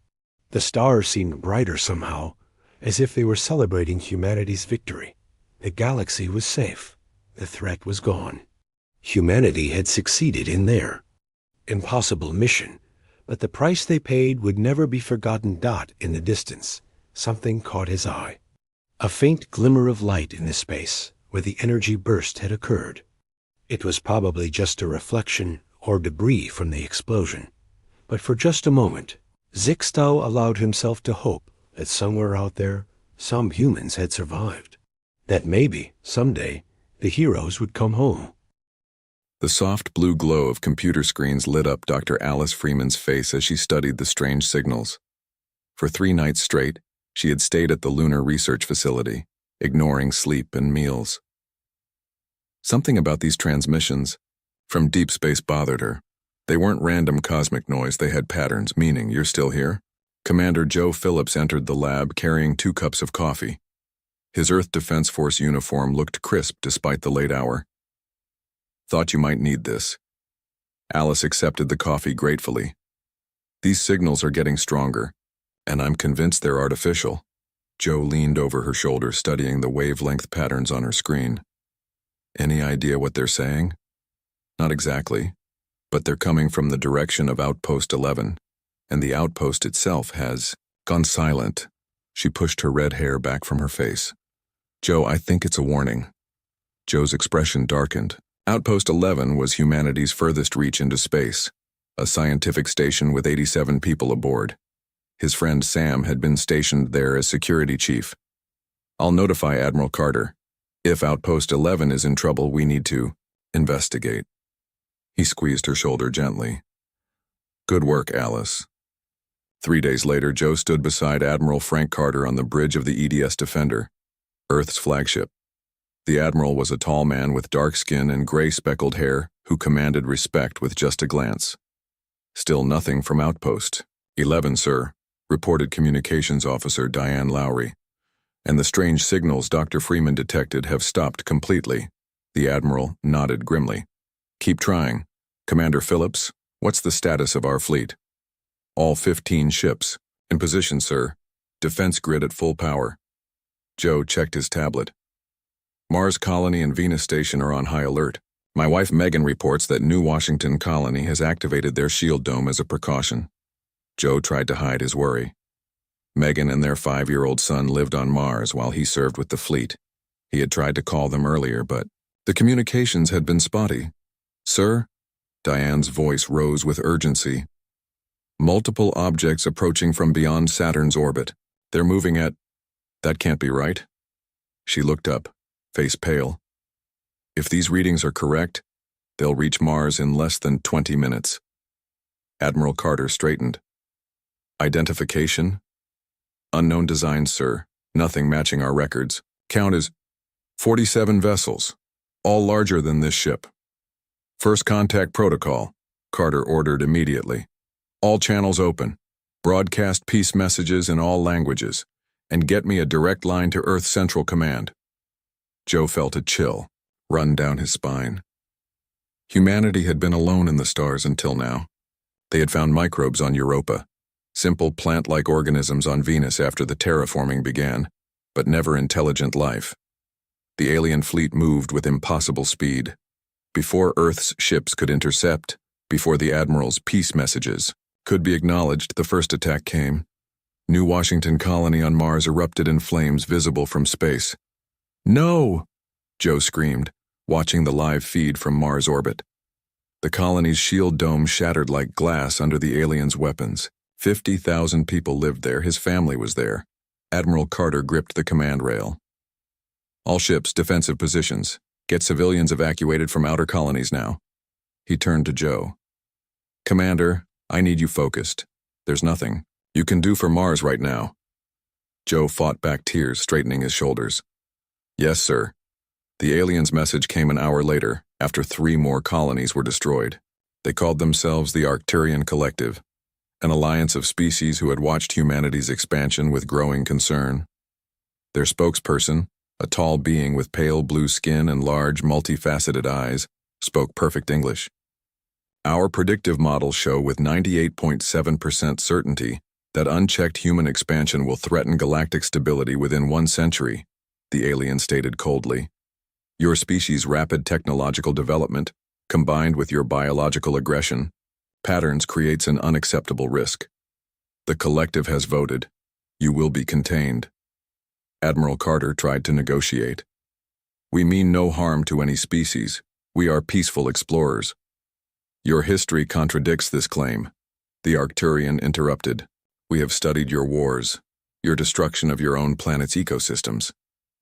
The stars seemed brighter somehow, as if they were celebrating humanity's victory. The galaxy was safe. The threat was gone. Humanity had succeeded in their impossible mission, but the price they paid would never be forgotten. In the distance, something caught his eye. A faint glimmer of light in the space where the energy burst had occurred. It was probably just a reflection or debris from the explosion. But for just a moment, Zixtal allowed himself to hope that somewhere out there, some humans had survived. That maybe, someday, the heroes would come home. The soft blue glow of computer screens lit up Dr. Alice Freeman's face as she studied the strange signals. For 3 nights straight, she had stayed at the Lunar Research Facility, ignoring sleep and meals. Something about these transmissions from deep space bothered her. They weren't random cosmic noise, they had patterns, meaning, you're still here? Commander Joe Phillips entered the lab carrying 2 cups of coffee. His Earth Defense Force uniform looked crisp despite the late hour. Thought you might need this. Alice accepted the coffee gratefully. These signals are getting stronger, and I'm convinced they're artificial. Joe leaned over her shoulder, studying the wavelength patterns on her screen. Any idea what they're saying? Not exactly, but they're coming from the direction of Outpost 11, and the outpost itself has gone silent. She pushed her red hair back from her face. Joe, I think it's a warning. Joe's expression darkened. Outpost 11 was humanity's furthest reach into space, a scientific station with 87 people aboard. His friend Sam had been stationed there as security chief. I'll notify Admiral Carter. If Outpost 11 is in trouble, we need to investigate. He squeezed her shoulder gently. Good work, Alice. 3 days later, Joe stood beside Admiral Frank Carter on the bridge of the EDS Defender, Earth's flagship. The Admiral was a tall man with dark skin and gray speckled hair who commanded respect with just a glance. Still nothing from Outpost 11, sir, reported Communications Officer Diane Lowry. And the strange signals Dr. Freeman detected have stopped completely. The Admiral nodded grimly. Keep trying. Commander Phillips, what's the status of our fleet? All 15 ships. In position, sir. Defense grid at full power. Joe checked his tablet. Mars Colony and Venus Station are on high alert. My wife Megan reports that New Washington Colony has activated their shield dome as a precaution. Joe tried to hide his worry. Megan and their 5-year-old son lived on Mars while he served with the fleet. He had tried to call them earlier, but the communications had been spotty. Sir? Diane's voice rose with urgency. Multiple objects approaching from beyond Saturn's orbit. They're moving at... That can't be right. She looked up, face pale. If these readings are correct, they'll reach Mars in less than 20 minutes. Admiral Carter straightened. Identification? Unknown design, sir. Nothing matching our records. Count is 47 vessels, all larger than this ship. First contact protocol, Carter ordered immediately. All channels open. Broadcast peace messages in all languages, and get me a direct line to Earth Central Command. Joe felt a chill run down his spine. Humanity had been alone in the stars until now. They had found microbes on Europa, simple plant-like organisms on Venus after the terraforming began, but never intelligent life. The alien fleet moved with impossible speed. Before Earth's ships could intercept, before the Admiral's peace messages could be acknowledged, the first attack came. New Washington Colony on Mars erupted in flames visible from space. No! Joe screamed, watching the live feed from Mars orbit. The colony's shield dome shattered like glass under the aliens' weapons. 50,000 people lived there. His family was there. Admiral Carter gripped the command rail. All ships, defensive positions. Get civilians evacuated from outer colonies now. He turned to Joe. Commander, I need you focused. There's nothing you can do for Mars right now. Joe fought back tears, straightening his shoulders. Yes, sir. The aliens' message came an hour later, after 3 more colonies were destroyed. They called themselves the Arcturian Collective, an alliance of species who had watched humanity's expansion with growing concern. Their spokesperson, a tall being with pale blue skin and large, multifaceted eyes, spoke perfect English. Our predictive models show with 98.7% certainty that unchecked human expansion will threaten galactic stability within 1 century, the alien stated coldly. Your species' rapid technological development, combined with your biological aggression, patterns creates an unacceptable risk. The collective has voted. You will be contained. Admiral Carter tried to negotiate. We mean no harm to any species. We are peaceful explorers. Your history contradicts this claim. The Arcturian interrupted. We have studied your wars, your destruction of your own planet's ecosystems.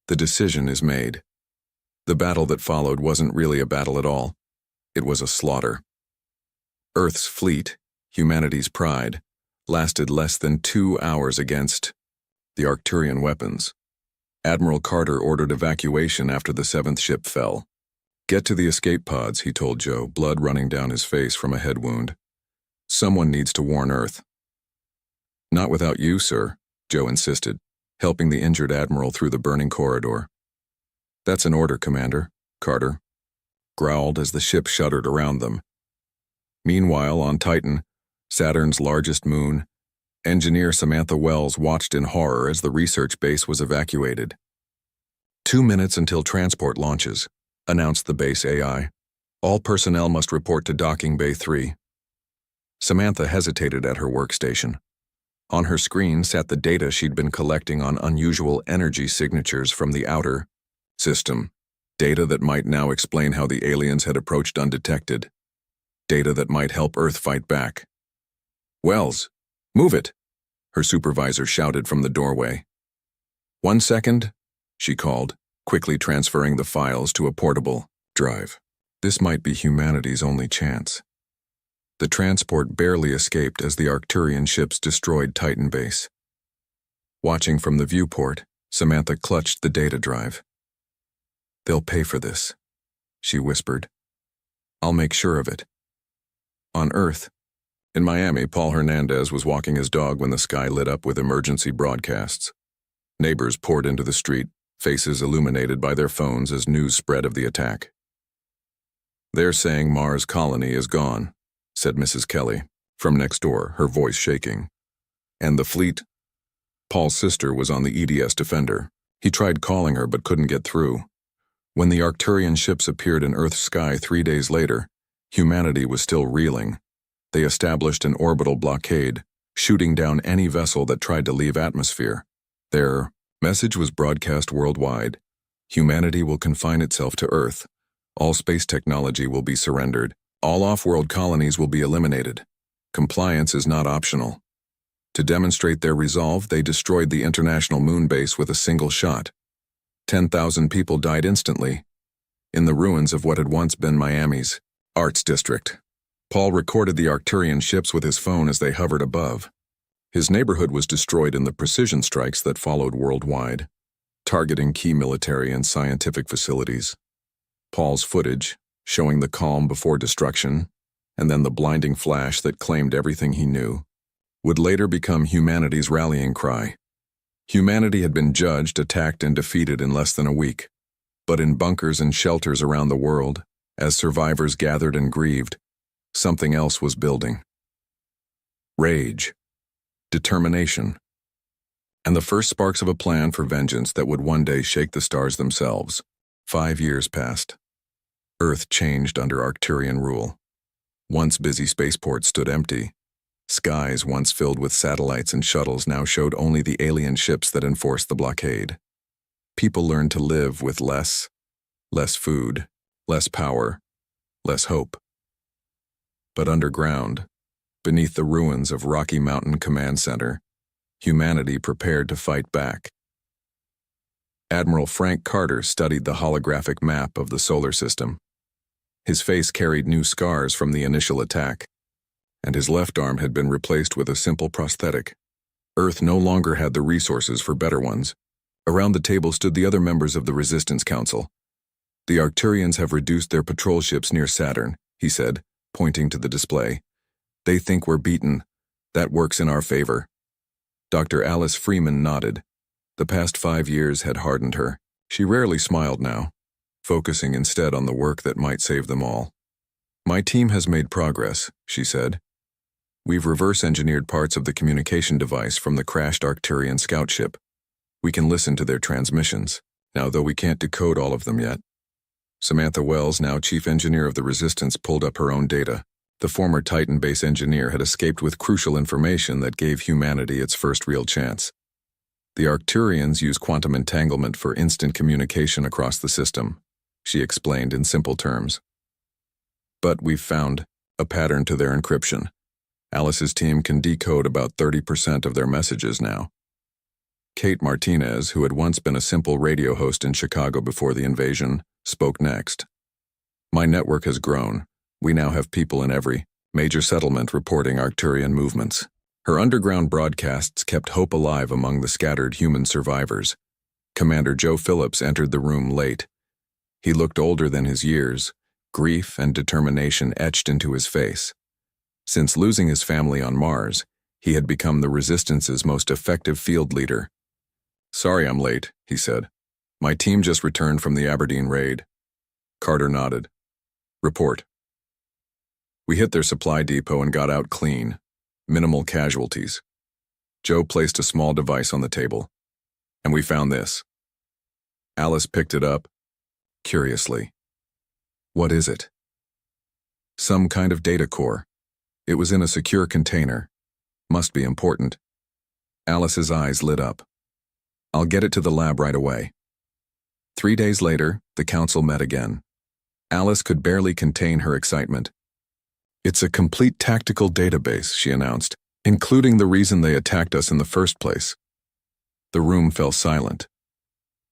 The decision is made. The battle that followed wasn't really a battle at all. It was a slaughter. Earth's fleet, humanity's pride, lasted less than 2 hours against the Arcturian weapons. Admiral Carter ordered evacuation after the 7th ship fell. Get to the escape pods, he told Joe, blood running down his face from a head wound. Someone needs to warn Earth. Not without you, sir, Joe insisted, helping the injured admiral through the burning corridor. That's an order, Commander, Carter growled as the ship shuddered around them. Meanwhile, on Titan, Saturn's largest moon, engineer Samantha Wells watched in horror as the research base was evacuated. 2 minutes until transport launches, announced the base AI. All personnel must report to Docking Bay 3. Samantha hesitated at her workstation. On her screen sat the data she'd been collecting on unusual energy signatures from the outer system. Data that might now explain how the aliens had approached undetected. Data that might help Earth fight back. "Wells, move it!" her supervisor shouted from the doorway. "1 second," she called, quickly transferring the files to a portable drive. This might be humanity's only chance. The transport barely escaped as the Arcturian ships destroyed Titan Base. Watching from the viewport, Samantha clutched the data drive. "They'll pay for this," she whispered. "I'll make sure of it." On Earth, in Miami, Paul Hernandez was walking his dog when the sky lit up with emergency broadcasts. Neighbors poured into the street, faces illuminated by their phones as news spread of the attack. "They're saying Mars colony is gone," said Mrs. Kelly, from next door, her voice shaking. "And the fleet?" Paul's sister was on the EDS Defender. He tried calling her but couldn't get through. When the Arcturian ships appeared in Earth's sky 3 days later, humanity was still reeling. They established an orbital blockade, shooting down any vessel that tried to leave atmosphere. Their message was broadcast worldwide. Humanity will confine itself to Earth. All space technology will be surrendered. All off-world colonies will be eliminated. Compliance is not optional. To demonstrate their resolve, they destroyed the International Moon Base with a single shot. 10,000 people died instantly, in the ruins of what had once been Miami's Arts District. Paul recorded the Arcturian ships with his phone as they hovered above. His neighborhood was destroyed in the precision strikes that followed worldwide, targeting key military and scientific facilities. Paul's footage, showing the calm before destruction, and then the blinding flash that claimed everything he knew, would later become humanity's rallying cry. Humanity had been judged, attacked, and defeated in less than a week. But in bunkers and shelters around the world, as survivors gathered and grieved, something else was building. Rage, determination, and the first sparks of a plan for vengeance that would one day shake the stars themselves. 5 years passed. Earth changed under Arcturian rule. Once busy spaceports stood empty. Skies once filled with satellites and shuttles now showed only the alien ships that enforced the blockade. People learned to live with less food, less power, less hope. But underground, beneath the ruins of Rocky Mountain Command Center, humanity prepared to fight back. Admiral Frank Carter studied the holographic map of the solar system. His face carried new scars from the initial attack, and his left arm had been replaced with a simple prosthetic. Earth no longer had the resources for better ones. Around the table stood the other members of the Resistance Council. "The Arcturians have reduced their patrol ships near Saturn," he said, pointing to the display. "They think we're beaten. That works in our favor." Dr. Alice Freeman nodded. The past 5 years had hardened her. She rarely smiled now, focusing instead on the work that might save them all. "My team has made progress," she said. "We've reverse-engineered parts of the communication device from the crashed Arcturian scout ship. We can listen to their transmissions, now though we can't decode all of them yet." Samantha Wells, now chief engineer of the Resistance, pulled up her own data. The former Titan base engineer had escaped with crucial information that gave humanity its first real chance. The Arcturians use quantum entanglement for instant communication across the system, she explained in simple terms. "But we've found a pattern to their encryption. Alice's team can decode about 30% of their messages now." Kate Martinez, who had once been a simple radio host in Chicago before the invasion, spoke next. "My network has grown. We now have people in every major settlement reporting Arcturian movements." Her underground broadcasts kept hope alive among the scattered human survivors. Commander Joe Phillips entered the room late. He looked older than his years, grief and determination etched into his face. Since losing his family on Mars, he had become the Resistance's most effective field leader. "Sorry I'm late," he said. "My team just returned from the Aberdeen raid." Carter nodded. "Report." "We hit their supply depot and got out clean. Minimal casualties." Joe placed a small device on the table. "And we found this." Alice picked it up, curiously. What is it? Some kind of data core. It was in a secure container. Must be important. Alice's eyes lit up. I'll get it to the lab right away. 3 days later, the council met again. Alice could barely contain her excitement. It's a complete tactical database, she announced, including the reason they attacked us in the first place. The room fell silent.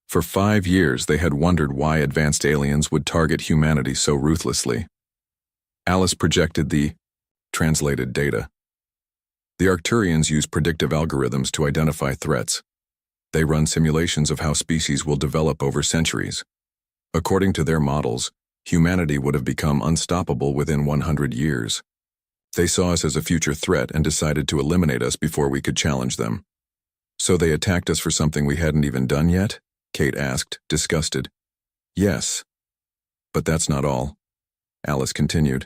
For 5 years, they had wondered why advanced aliens would target humanity so ruthlessly. Alice projected the translated data. The Arcturians use predictive algorithms to identify threats. They run simulations of how species will develop over centuries. According to their models, humanity would have become unstoppable within 100 years. They saw us as a future threat and decided to eliminate us before we could challenge them. So they attacked us for something we hadn't even done yet? Kate asked, disgusted. Yes. But that's not all. Alice continued.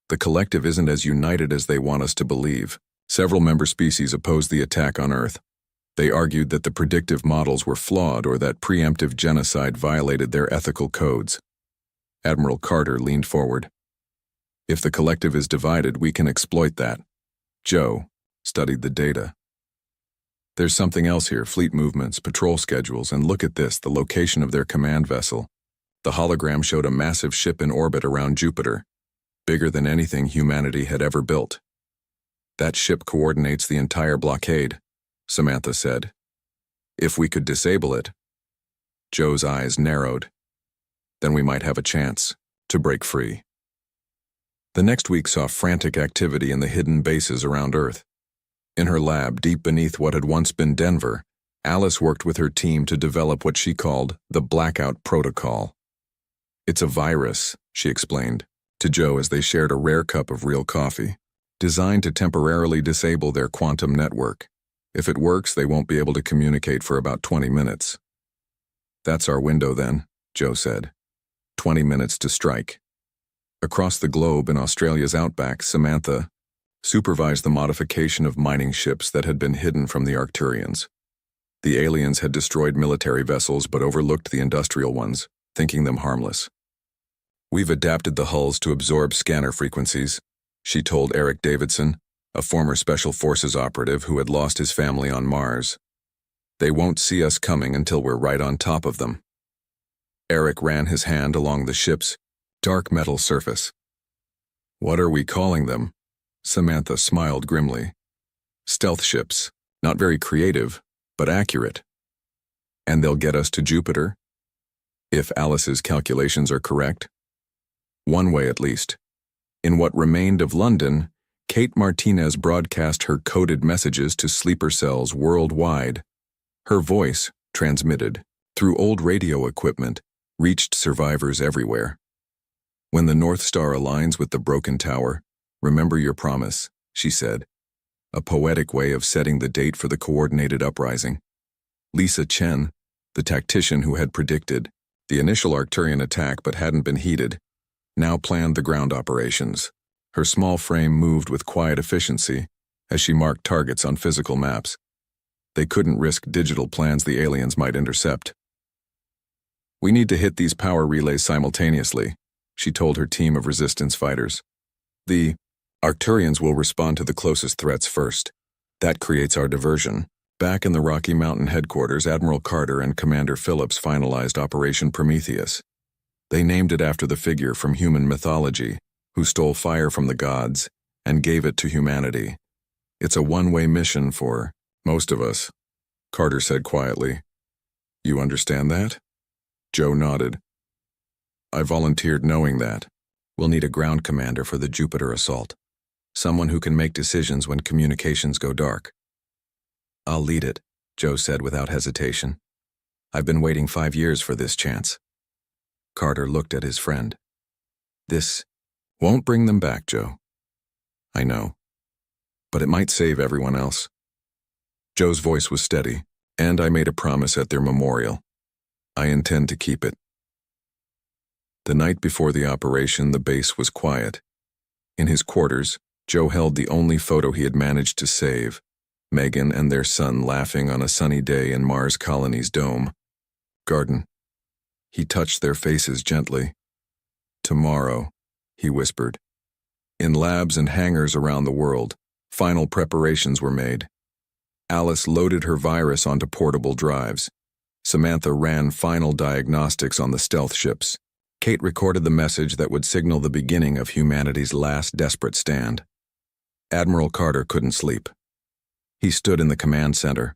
The collective isn't as united as they want us to believe. Several member species opposed the attack on Earth. They argued that the predictive models were flawed or that preemptive genocide violated their ethical codes. Admiral Carter leaned forward. If the collective is divided, we can exploit that. Joe studied the data. There's something else here, fleet movements, patrol schedules, and look at this, the location of their command vessel. The hologram showed a massive ship in orbit around Jupiter, bigger than anything humanity had ever built. That ship coordinates the entire blockade, Samantha said. If we could disable it. Joe's eyes narrowed. Then we might have a chance to break free. The next week saw frantic activity in the hidden bases around Earth. In her lab, deep beneath what had once been Denver, Alice worked with her team to develop what she called the Blackout Protocol. It's a virus, she explained to Joe as they shared a rare cup of real coffee, designed to temporarily disable their quantum network. If it works, they won't be able to communicate for about 20 minutes. That's our window then, Joe said. 20 minutes to strike. Across the globe in Australia's outback, Samantha supervised the modification of mining ships that had been hidden from the Arcturians. The aliens had destroyed military vessels but overlooked the industrial ones, thinking them harmless. We've adapted the hulls to absorb scanner frequencies, she told Eric Davidson, a former Special Forces operative who had lost his family on Mars. They won't see us coming until we're right on top of them. Eric ran his hand along the ship's dark metal surface. What are we calling them? Samantha smiled grimly. Stealth ships, not very creative, but accurate. And they'll get us to Jupiter? If Alice's calculations are correct? One way at least. In what remained of London, Kate Martinez broadcast her coded messages to sleeper cells worldwide. Her voice, transmitted through old radio equipment, reached survivors everywhere. When the North Star aligns with the broken tower, remember your promise, she said. A poetic way of setting the date for the coordinated uprising. Lisa Chen, the tactician who had predicted the initial Arcturian attack but hadn't been heeded, now planned the ground operations. Her small frame moved with quiet efficiency as she marked targets on physical maps. They couldn't risk digital plans the aliens might intercept. We need to hit these power relays simultaneously, she told her team of resistance fighters. The Arcturians will respond to the closest threats first. That creates our diversion. Back in the Rocky Mountain headquarters, Admiral Carter and Commander Phillips finalized Operation Prometheus. They named it after the figure from human mythology who stole fire from the gods and gave it to humanity. It's a one-way mission for most of us, Carter said quietly. You understand that? Joe nodded. I volunteered knowing that. We'll need a ground commander for the Jupiter assault. Someone who can make decisions when communications go dark. I'll lead it, Joe said without hesitation. I've been waiting 5 years for this chance. Carter looked at his friend. This won't bring them back, Joe. I know. But it might save everyone else. Joe's voice was steady, and I made a promise at their memorial. I intend to keep it. The night before the operation, the base was quiet. In his quarters, Joe held the only photo he had managed to save, Megan and their son laughing on a sunny day in Mars Colony's dome. Garden. He touched their faces gently. Tomorrow, he whispered. In labs and hangars around the world, final preparations were made. Alice loaded her virus onto portable drives. Samantha ran final diagnostics on the stealth ships. Kate recorded the message that would signal the beginning of humanity's last desperate stand. Admiral Carter couldn't sleep. He stood in the command center,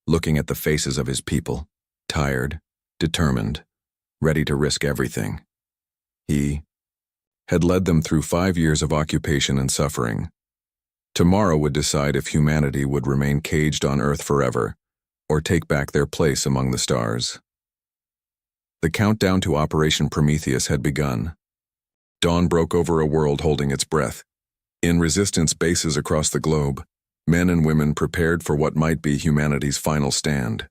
looking at the faces of his people, tired, determined, ready to risk everything. He had led them through 5 years of occupation and suffering. Tomorrow would decide if humanity would remain caged on Earth forever, or take back their place among the stars. The countdown to Operation Prometheus had begun. Dawn broke over a world holding its breath. In resistance bases across the globe, men and women prepared for what might be humanity's final stand.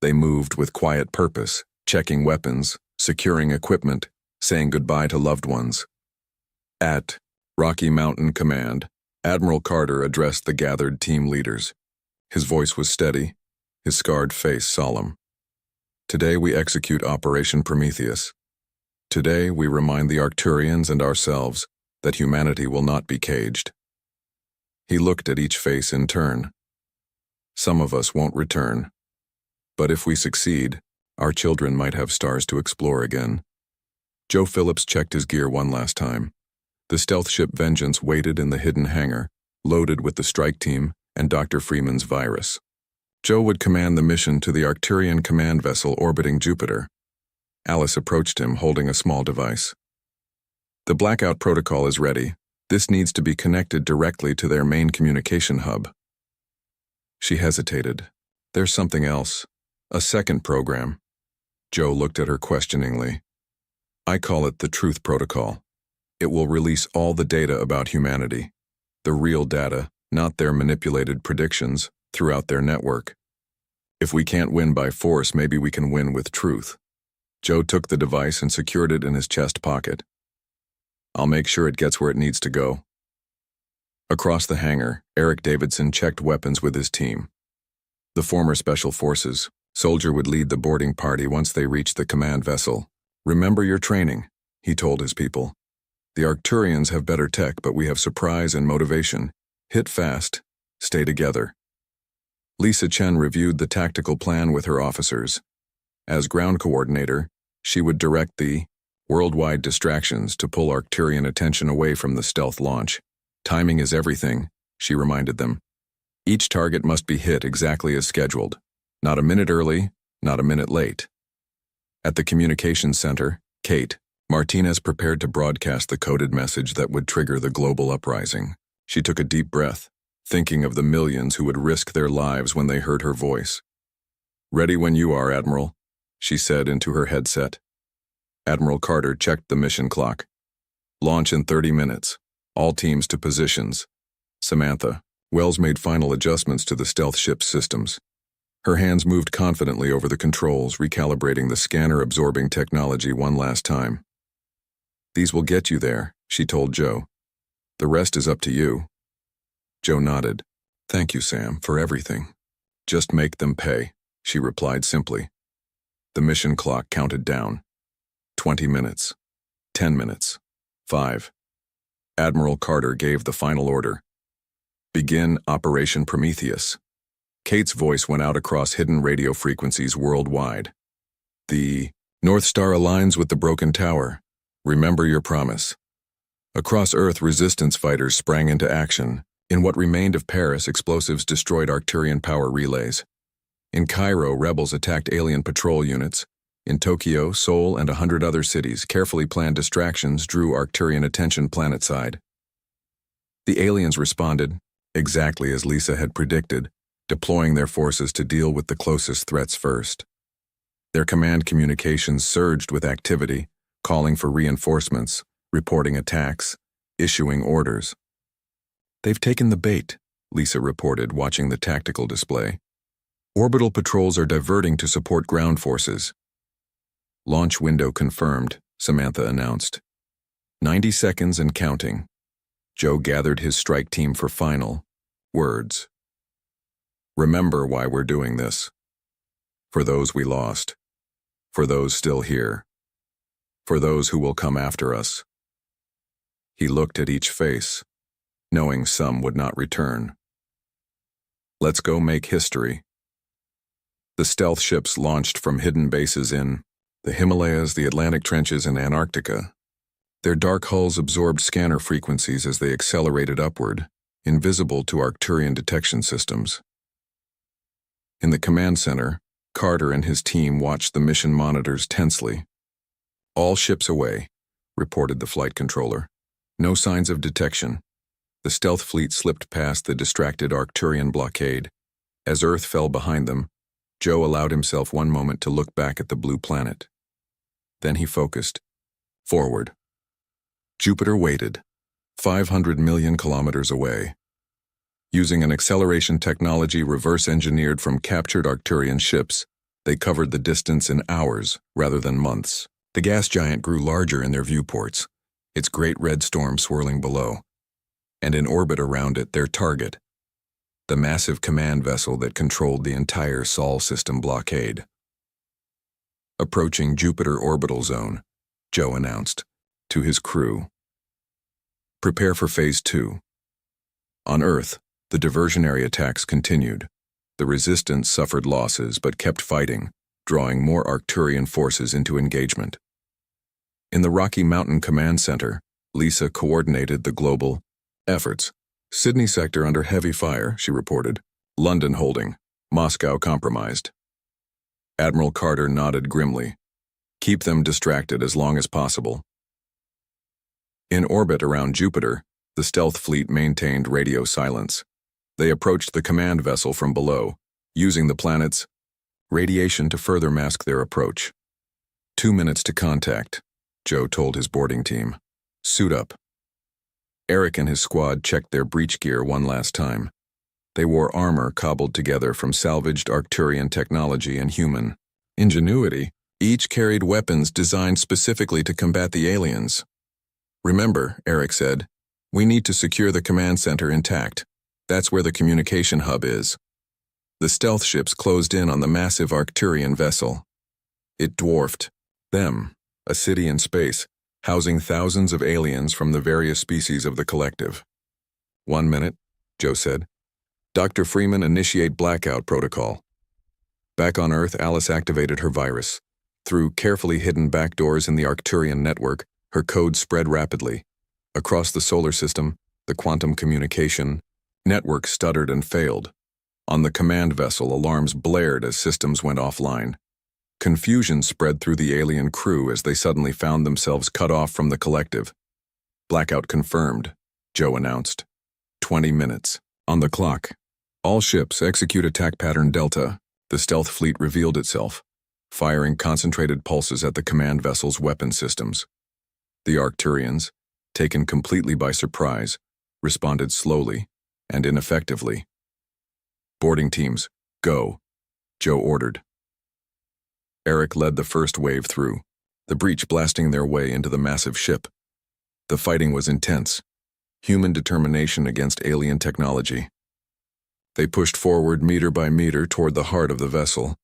They moved with quiet purpose, checking weapons, securing equipment, saying goodbye to loved ones. At Rocky Mountain Command, Admiral Carter addressed the gathered team leaders. His voice was steady, his scarred face solemn. Today we execute Operation Prometheus. Today we remind the Arcturians and ourselves that humanity will not be caged. He looked at each face in turn. Some of us won't return. But if we succeed, our children might have stars to explore again. Joe Phillips checked his gear one last time. The stealth ship Vengeance waited in the hidden hangar, loaded with the strike team and Dr. Freeman's virus. Joe would command the mission to the Arcturian command vessel orbiting Jupiter. Alice approached him, holding a small device. The blackout protocol is ready. This needs to be connected directly to their main communication hub. She hesitated. There's something else. A second program. Joe looked at her questioningly. I call it the Truth Protocol. It will release all the data about humanity. The real data, not their manipulated predictions, throughout their network. If we can't win by force, maybe we can win with truth. Joe took the device and secured it in his chest pocket. I'll make sure it gets where it needs to go. Across the hangar, Eric Davidson checked weapons with his team. The former Special Forces soldier would lead the boarding party once they reached the command vessel. Remember your training, he told his people. The Arcturians have better tech, but we have surprise and motivation. Hit fast, stay together. Lisa Chen reviewed the tactical plan with her officers. As ground coordinator, she would direct the worldwide distractions to pull Arcturian attention away from the stealth launch. Timing is everything, she reminded them. Each target must be hit exactly as scheduled. Not a minute early, not a minute late. At the communications center, Kate Martinez prepared to broadcast the coded message that would trigger the global uprising. She took a deep breath, thinking of the millions who would risk their lives when they heard her voice. Ready when you are, Admiral, she said into her headset. Admiral Carter checked the mission clock. Launch in 30 minutes. All teams to positions. Samantha. Wells made final adjustments to the stealth ship's systems. Her hands moved confidently over the controls, recalibrating the scanner-absorbing technology one last time. These will get you there, she told Joe. The rest is up to you. Joe nodded. Thank you, Sam, for everything. Just make them pay, she replied simply. The mission clock counted down. 20 minutes. 10 minutes. 5. Admiral Carter gave the final order. Begin Operation Prometheus. Kate's voice went out across hidden radio frequencies worldwide. The North Star aligns with the broken tower. Remember your promise. Across Earth, resistance fighters sprang into action. In what remained of Paris, explosives destroyed Arcturian power relays. In Cairo, rebels attacked alien patrol units. In Tokyo, Seoul, and 100 other cities, carefully planned distractions drew Arcturian attention planetside. The aliens responded, exactly as Lisa had predicted, deploying their forces to deal with the closest threats first. Their command communications surged with activity, calling for reinforcements, reporting attacks, issuing orders. They've taken the bait, Lisa reported, watching the tactical display. Orbital patrols are diverting to support ground forces. Launch window confirmed, Samantha announced. 90 seconds and counting. Joe gathered his strike team for final words. Remember why we're doing this. For those we lost. For those still here. For those who will come after us. He looked at each face, knowing some would not return. Let's go make history. The stealth ships launched from hidden bases in the Himalayas, the Atlantic trenches, and Antarctica. Their dark hulls absorbed scanner frequencies as they accelerated upward, invisible to Arcturian detection systems. In the command center, Carter and his team watched the mission monitors tensely. "All ships away," reported the flight controller. "No signs of detection." The stealth fleet slipped past the distracted Arcturian blockade. As Earth fell behind them, Joe allowed himself one moment to look back at the blue planet. Then he focused. Forward. Jupiter waited, 500 million kilometers away. Using an acceleration technology reverse-engineered from captured Arcturian ships, they covered the distance in hours rather than months. The gas giant grew larger in their viewports, its great red storm swirling below, and in orbit around it their target, the massive command vessel that controlled the entire Sol system blockade. Approaching Jupiter orbital zone, Joe announced to his crew. Prepare for Phase 2. On Earth, the diversionary attacks continued. The resistance suffered losses but kept fighting, drawing more Arcturian forces into engagement. In the Rocky Mountain Command Center, Lisa coordinated the global efforts. "Sydney sector under heavy fire," she reported. "London holding. Moscow compromised." Admiral Carter nodded grimly. "Keep them distracted as long as possible." In orbit around Jupiter, the stealth fleet maintained radio silence. They approached the command vessel from below, using the planet's radiation to further mask their approach. 2 minutes to contact, Joe told his boarding team. "Suit up." Eric and his squad checked their breach gear one last time. They wore armor cobbled together from salvaged Arcturian technology and human ingenuity. Each carried weapons designed specifically to combat the aliens. "Remember," Eric said, "we need to secure the command center intact. That's where the communication hub is." The stealth ships closed in on the massive Arcturian vessel. It dwarfed them, a city in space, housing thousands of aliens from the various species of the collective. "1 minute," Joe said. "Dr. Freeman, initiate blackout protocol." Back on Earth, Alice activated her virus. Through carefully hidden backdoors in the Arcturian network, her code spread rapidly. Across the solar system, the quantum communication network stuttered and failed. On the command vessel, alarms blared as systems went offline. Confusion spread through the alien crew as they suddenly found themselves cut off from the collective. "Blackout confirmed," Joe announced. 20 minutes. On the clock. "All ships execute attack pattern Delta." The stealth fleet revealed itself, firing concentrated pulses at the command vessel's weapon systems. The Arcturians, taken completely by surprise, responded slowly and ineffectively. "Boarding teams, go," Joe ordered. Eric led the first wave through, the breach blasting their way into the massive ship. The fighting was intense, human determination against alien technology. They pushed forward meter by meter toward the heart of the vessel.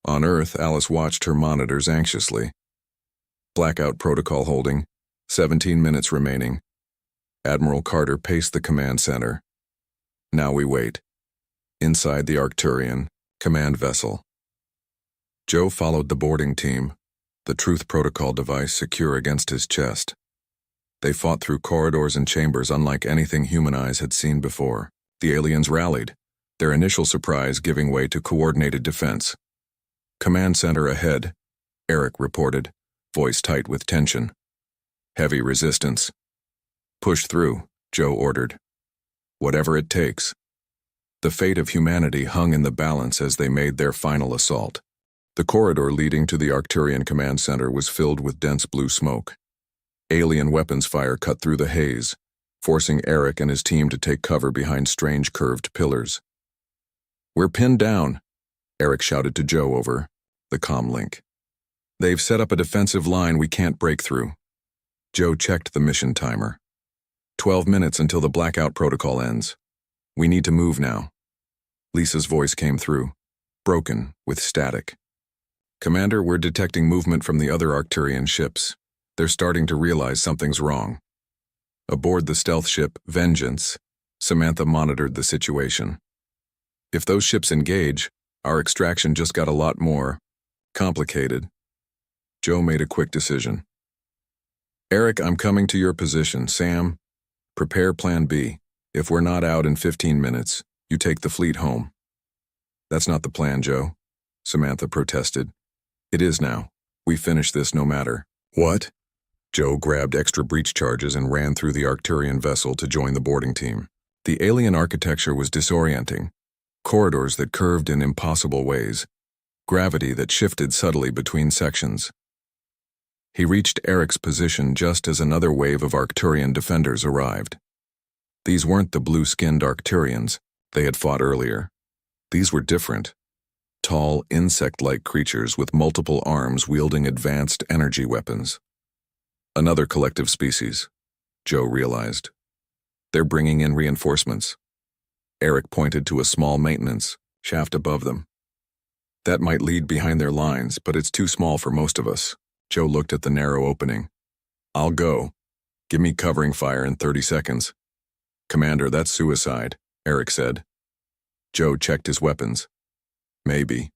On Earth, Alice watched her monitors anxiously. Blackout protocol holding, 17 minutes remaining. Admiral Carter paced the command center. Now we wait. Inside the Arcturian command vessel. Joe followed the boarding team, the truth protocol device secure against his chest. They fought through corridors and chambers unlike anything human eyes had seen before. The aliens rallied, their initial surprise giving way to coordinated defense. "Command center ahead," Eric reported, voice tight with tension. "Heavy resistance." "Push through," Joe ordered. "Whatever it takes." The fate of humanity hung in the balance as they made their final assault. The corridor leading to the Arcturian command center was filled with dense blue smoke. Alien weapons fire cut through the haze, forcing Eric and his team to take cover behind strange curved pillars. "We're pinned down," Eric shouted to Joe over the comm link. "They've set up a defensive line we can't break through." Joe checked the mission timer. 12 minutes until the blackout protocol ends. "We need to move now." Lisa's voice came through, broken with static. "Commander, we're detecting movement from the other Arcturian ships. They're starting to realize something's wrong." Aboard the stealth ship Vengeance, Samantha monitored the situation. If those ships engage, our extraction just got a lot more complicated. Joe made a quick decision. Eric, I'm coming to your position. Sam, prepare Plan B. If we're not out in 15 minutes, you take the fleet home. That's not the plan, Joe, Samantha protested. It is now. We finish this no matter. What? Joe grabbed extra breach charges and ran through the Arcturian vessel to join the boarding team. The alien architecture was disorienting. Corridors that curved in impossible ways. Gravity that shifted subtly between sections. He reached Eric's position just as another wave of Arcturian defenders arrived. These weren't the blue-skinned Arcturians they had fought earlier. These were different. Tall, insect-like creatures with multiple arms wielding advanced energy weapons. Another collective species, Joe realized. They're bringing in reinforcements. Eric pointed to a small maintenance shaft above them. That might lead behind their lines, but it's too small for most of us. Joe looked at the narrow opening. I'll go. Give me covering fire in 30 seconds. Commander, that's suicide, Eric said. Joe checked his weapons. Maybe.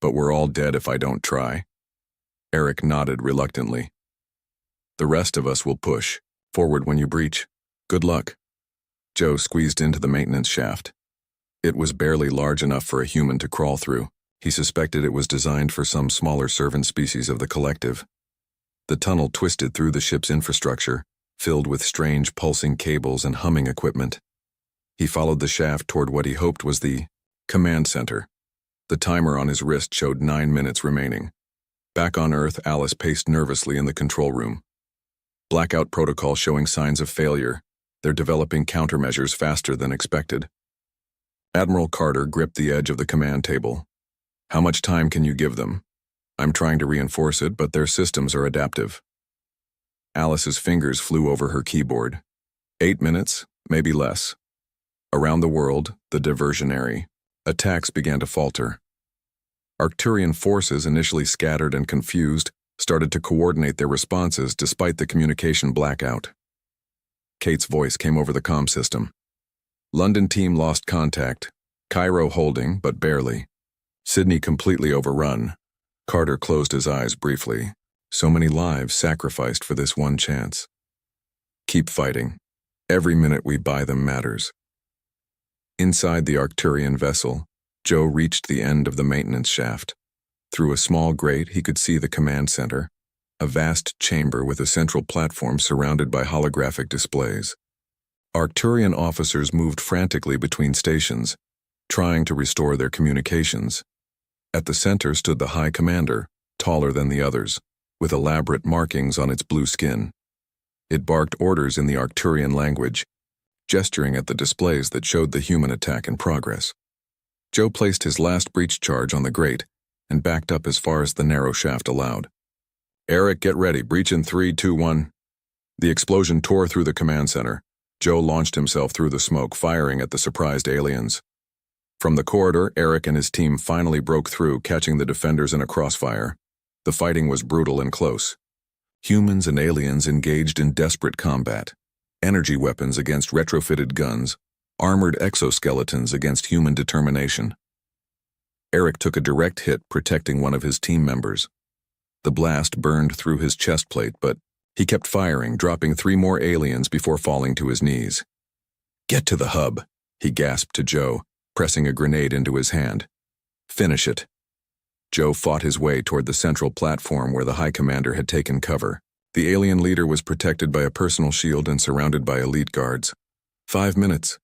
But we're all dead if I don't try. Eric nodded reluctantly. The rest of us will push. Forward when you breach. Good luck. Joe squeezed into the maintenance shaft. It was barely large enough for a human to crawl through. He suspected it was designed for some smaller servant species of the collective. The tunnel twisted through the ship's infrastructure, filled with strange pulsing cables and humming equipment. He followed the shaft toward what he hoped was the command center. The timer on his wrist showed 9 minutes remaining. Back on Earth, Alice paced nervously in the control room. Blackout protocol showing signs of failure. They're developing countermeasures faster than expected. Admiral Carter gripped the edge of the command table. How much time can you give them? I'm trying to reinforce it, but their systems are adaptive. Alice's fingers flew over her keyboard. 8 minutes, maybe less. Around the world, the diversionary attacks began to falter. Arcturian forces, initially scattered and confused, started to coordinate their responses despite the communication blackout. Kate's voice came over the comm system. London team lost contact. Cairo holding, but barely. Sydney completely overrun. Carter closed his eyes briefly. So many lives sacrificed for this one chance. Keep fighting. Every minute we buy them matters. Inside the Arcturian vessel, Joe reached the end of the maintenance shaft. Through a small grate, he could see the command center, a vast chamber with a central platform surrounded by holographic displays. Arcturian officers moved frantically between stations, trying to restore their communications. At the center stood the High Commander, taller than the others, with elaborate markings on its blue skin. It barked orders in the Arcturian language, gesturing at the displays that showed the human attack in progress. Joe placed his last breach charge on the grate and backed up as far as the narrow shaft allowed. Eric, get ready. Breach in 3, 2, 1. The explosion tore through the command center. Joe launched himself through the smoke, firing at the surprised aliens. From the corridor, Eric and his team finally broke through, catching the defenders in a crossfire. The fighting was brutal and close. Humans and aliens engaged in desperate combat. Energy weapons against retrofitted guns, armored exoskeletons against human determination. Eric took a direct hit, protecting one of his team members. The blast burned through his chest plate, but he kept firing, dropping 3 more aliens before falling to his knees. Get to the hub, he gasped to Joe, pressing a grenade into his hand. Finish it. Joe fought his way toward the central platform where the High Commander had taken cover. The alien leader was protected by a personal shield and surrounded by elite guards. 5 minutes,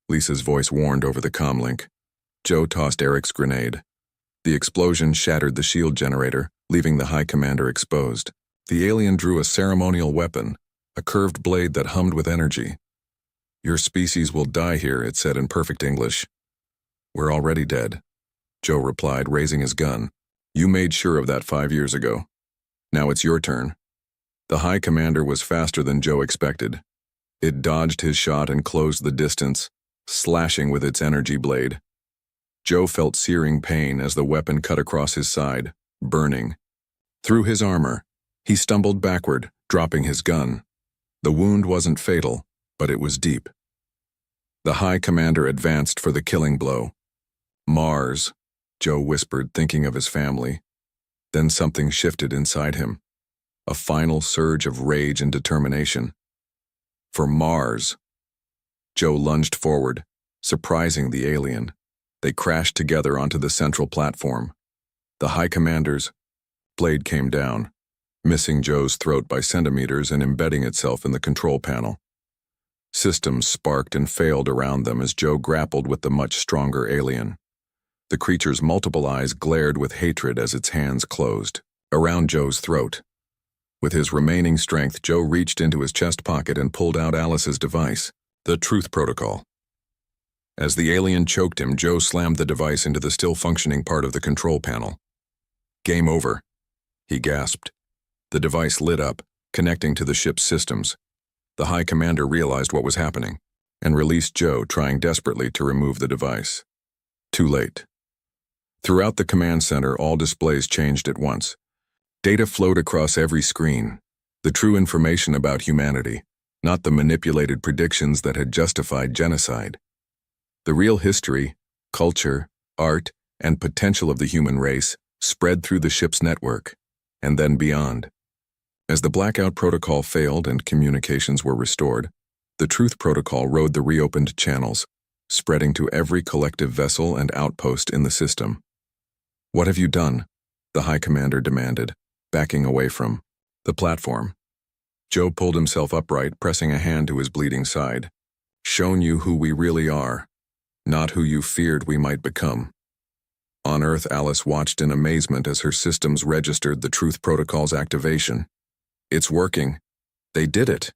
Lisa's voice warned over the comlink. Joe tossed Eric's grenade. The explosion shattered the shield generator, leaving the High Commander exposed. The alien drew a ceremonial weapon, a curved blade that hummed with energy. Your species will die here, it said in perfect English. We're already dead, Joe replied, raising his gun. You made sure of that 5 years ago. Now it's your turn. The High Commander was faster than Joe expected. It dodged his shot and closed the distance, slashing with its energy blade. Joe felt searing pain as the weapon cut across his side, burning. Through his armor, he stumbled backward, dropping his gun. The wound wasn't fatal, but it was deep. The High Commander advanced for the killing blow. Mars, Joe whispered, thinking of his family. Then something shifted inside him. A final surge of rage and determination. For Mars. Joe lunged forward, surprising the alien. They crashed together onto the central platform. The High Commander's blade came down, missing Joe's throat by centimeters and embedding itself in the control panel. Systems sparked and failed around them as Joe grappled with the much stronger alien. The creature's multiple eyes glared with hatred as its hands closed around Joe's throat. With his remaining strength, Joe reached into his chest pocket and pulled out Alice's device, the Truth Protocol. As the alien choked him, Joe slammed the device into the still-functioning part of the control panel. "Game over," he gasped. The device lit up, connecting to the ship's systems. The High Commander realized what was happening and released Joe, trying desperately to remove the device. Too late. Throughout the command center, all displays changed at once. Data flowed across every screen, the true information about humanity, not the manipulated predictions that had justified genocide. The real history, culture, art, and potential of the human race spread through the ship's network, and then beyond. As the blackout protocol failed and communications were restored, the Truth Protocol rode the reopened channels, spreading to every collective vessel and outpost in the system. "What have you done?" the High Commander demanded, backing away from the platform. Joe pulled himself upright, pressing a hand to his bleeding side. "Shown you who we really are, not who you feared we might become." On Earth, Alice watched in amazement as her systems registered the Truth Protocol's activation. "It's working. They did it."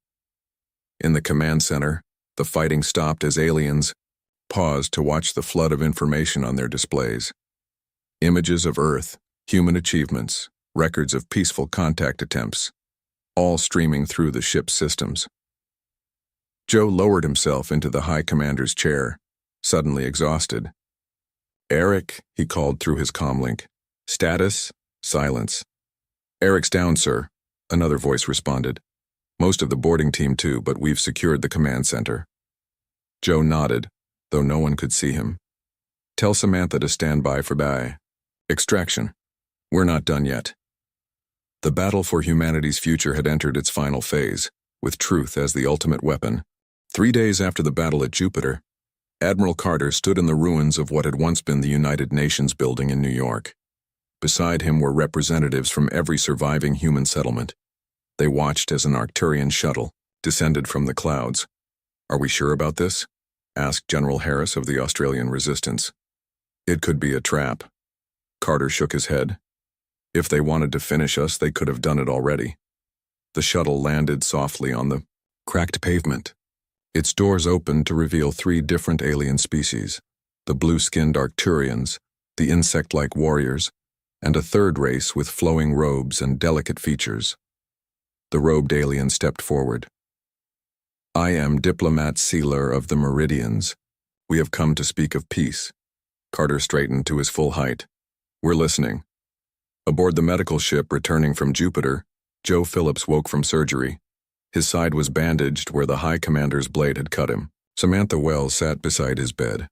In the command center, the fighting stopped as aliens paused to watch the flood of information on their displays. Images of Earth, human achievements, records of peaceful contact attempts, all streaming through the ship's systems. Joe lowered himself into the High Commander's chair, suddenly exhausted. "Eric," he called through his comlink. "Status?" Silence. "Eric's down, sir," another voice responded. "Most of the boarding team too, but we've secured the command center." Joe nodded, though no one could see him. "Tell Samantha to stand by for extraction. We're not done yet." The battle for humanity's future had entered its final phase, with truth as the ultimate weapon. 3 days after the battle at Jupiter, Admiral Carter stood in the ruins of what had once been the United Nations building in New York. Beside him were representatives from every surviving human settlement. They watched as an Arcturian shuttle descended from the clouds. "Are we sure about this?" asked General Harris of the Australian Resistance. "It could be a trap." Carter shook his head. "If they wanted to finish us, they could have done it already." The shuttle landed softly on the cracked pavement. Its doors opened to reveal 3 different alien species: the blue-skinned Arcturians, the insect-like warriors, and a third race with flowing robes and delicate features. The robed alien stepped forward. "I am Diplomat Sealer of the Meridians. We have come to speak of peace." Carter straightened to his full height. "We're listening." Aboard the medical ship returning from Jupiter, Joe Phillips woke from surgery. His side was bandaged where the High Commander's blade had cut him. Samantha Wells sat beside his bed.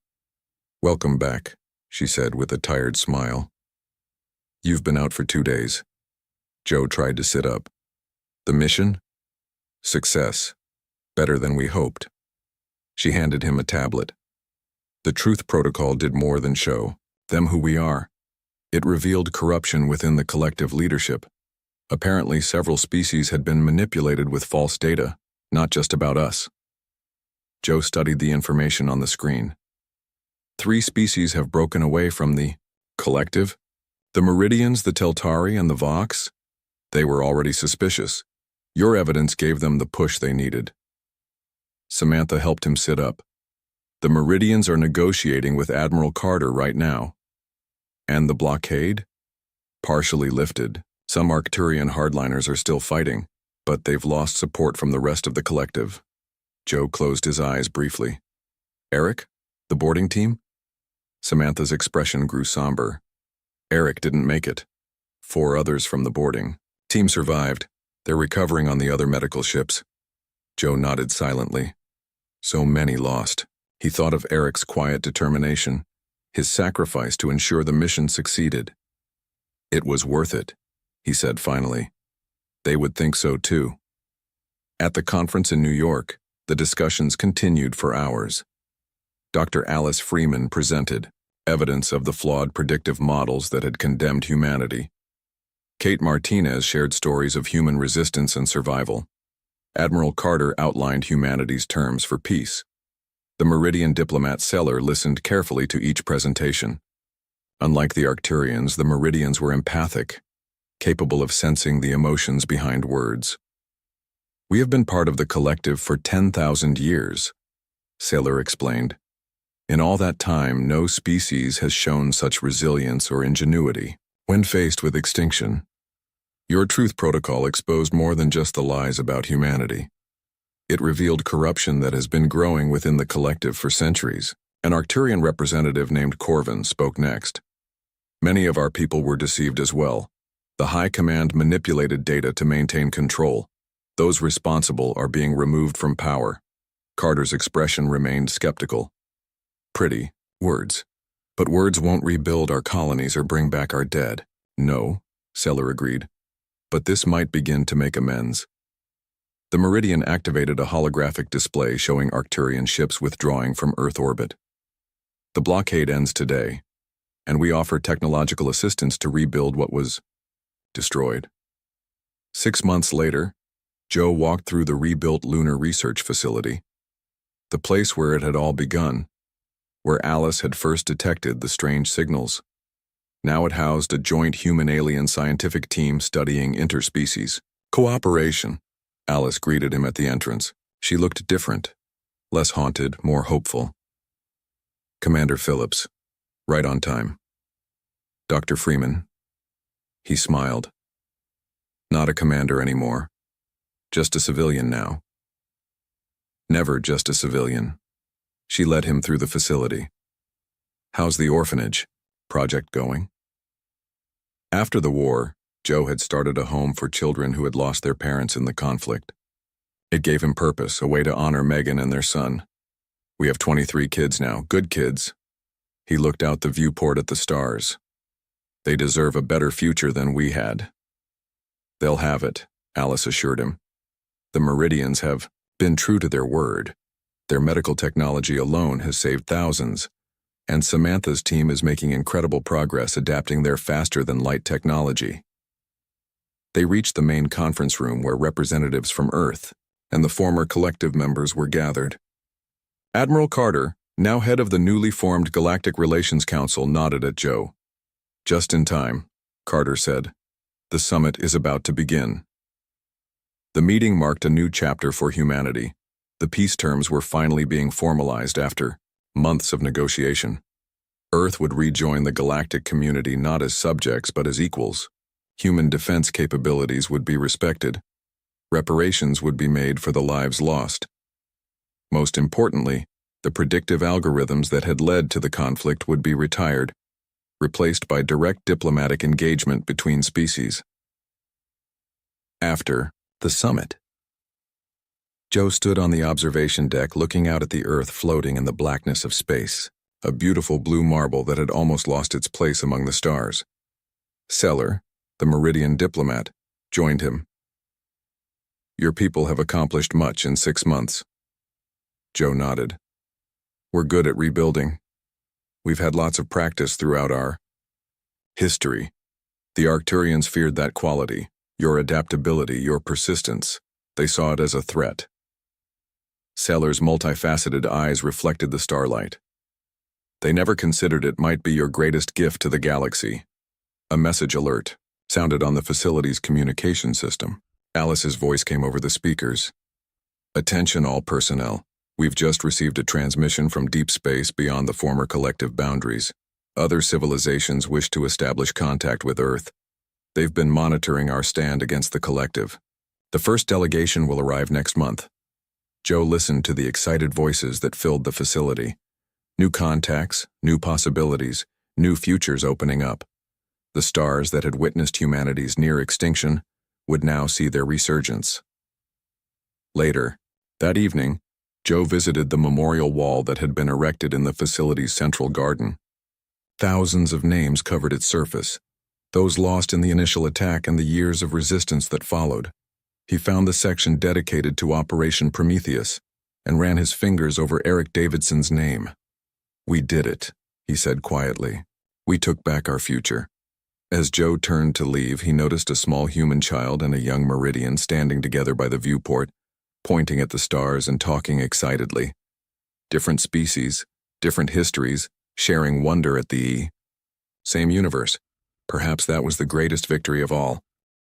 "Welcome back," she said with a tired smile. "You've been out for 2 days." Joe tried to sit up. "The mission?" "Success. Better than we hoped." She handed him a tablet. The Truth Protocol did more than show them who we are. It revealed corruption within the collective leadership. Apparently, several species had been manipulated with false data, not just about us. Joe studied the information on the screen. 3 species have broken away from the collective. The Meridians, the Teltari, and the Vox. They were already suspicious. Your evidence gave them the push they needed. Samantha helped him sit up. The Meridians are negotiating with Admiral Carter right now. And the blockade? Partially lifted. Some Arcturian hardliners are still fighting, but they've lost support from the rest of the collective. Joe closed his eyes briefly. "Eric? The boarding team?" Samantha's expression grew somber. "Eric didn't make it. 4 others from the boarding team survived. They're recovering on the other medical ships." Joe nodded silently. So many lost. He thought of Eric's quiet determination, his sacrifice to ensure the mission succeeded. It was worth it, he said finally. They would think so too. At the conference in New York, the discussions continued for hours. Dr. Alice Freeman presented evidence of the flawed predictive models that had condemned humanity. Kate Martinez shared stories of human resistance and survival. Admiral Carter outlined humanity's terms for peace. The Meridian diplomat Seller listened carefully to each presentation. Unlike the Arcturians, the Meridians were empathic, capable of sensing the emotions behind words. We have been part of the collective for 10,000 years, Seller explained. In all that time, no species has shown such resilience or ingenuity. When faced with extinction, your Truth Protocol exposed more than just the lies about humanity. It revealed corruption that has been growing within the collective for centuries. An Arcturian representative named Corvin spoke next. Many of our people were deceived as well. The High Command manipulated data to maintain control. Those responsible are being removed from power. Carter's expression remained skeptical. Pretty words. But words won't rebuild our colonies or bring back our dead. No, Seller agreed. But this might begin to make amends. The Meridian activated a holographic display showing Arcturian ships withdrawing from Earth orbit. The blockade ends today, and we offer technological assistance to rebuild what was destroyed. 6 months later, Joe walked through the rebuilt lunar research facility, the place where it had all begun, where Alice had first detected the strange signals. Now it housed a joint human-alien scientific team studying interspecies cooperation. Alice greeted him at the entrance. She looked different, less haunted, more hopeful. Commander Phillips, right on time. Dr. Freeman. He smiled. Not a commander anymore. Just a civilian now. Never just a civilian. She led him through the facility. How's the orphanage project going? After the war, Joe had started a home for children who had lost their parents in the conflict. It gave him purpose, a way to honor Megan and their son. We have 23 kids now, good kids. He looked out the viewport at the stars. They deserve a better future than we had. They'll have it, Alice assured him. The Meridians have been true to their word. Their medical technology alone has saved thousands, and Samantha's team is making incredible progress adapting their faster-than-light technology. They reached the main conference room where representatives from Earth and the former collective members were gathered. Admiral Carter, now head of the newly formed Galactic Relations Council, nodded at Joe. Just in time, Carter said. The summit is about to begin. The meeting marked a new chapter for humanity. The peace terms were finally being formalized after months of negotiation. Earth would rejoin the galactic community not as subjects but as equals. Human defense capabilities would be respected. Reparations would be made for the lives lost. Most importantly, the predictive algorithms that had led to the conflict would be retired, replaced by direct diplomatic engagement between species. After the summit, Joe stood on the observation deck looking out at the Earth floating in the blackness of space, a beautiful blue marble that had almost lost its place among the stars. Seller, the Meridian diplomat, joined him. Your people have accomplished much in 6 months. Joe nodded. We're good at rebuilding. We've had lots of practice throughout our history. The Arcturians feared that quality, your adaptability, your persistence. They saw it as a threat. Seller's multifaceted eyes reflected the starlight. They never considered it might be your greatest gift to the galaxy. A message alert sounded on the facility's communication system. Alice's voice came over the speakers. Attention all personnel. We've just received a transmission from deep space beyond the former collective boundaries. Other civilizations wish to establish contact with Earth. They've been monitoring our stand against the collective. The first delegation will arrive next month. Joe listened to the excited voices that filled the facility. New contacts, new possibilities, new futures opening up. The stars that had witnessed humanity's near extinction would now see their resurgence. Later, That evening, Joe visited the memorial wall that had been erected in the facility's central garden. Thousands of names covered its surface, those lost in the initial attack and the years of resistance that followed. He found the section dedicated to Operation Prometheus and ran his fingers over Eric Davidson's name. "We did it," he said quietly. "We took back our future." As Joe turned to leave, he noticed a small human child and a young Meridian standing together by the viewport, pointing at the stars and talking excitedly. Different species, different histories, sharing wonder at the same universe. Perhaps that was the greatest victory of all.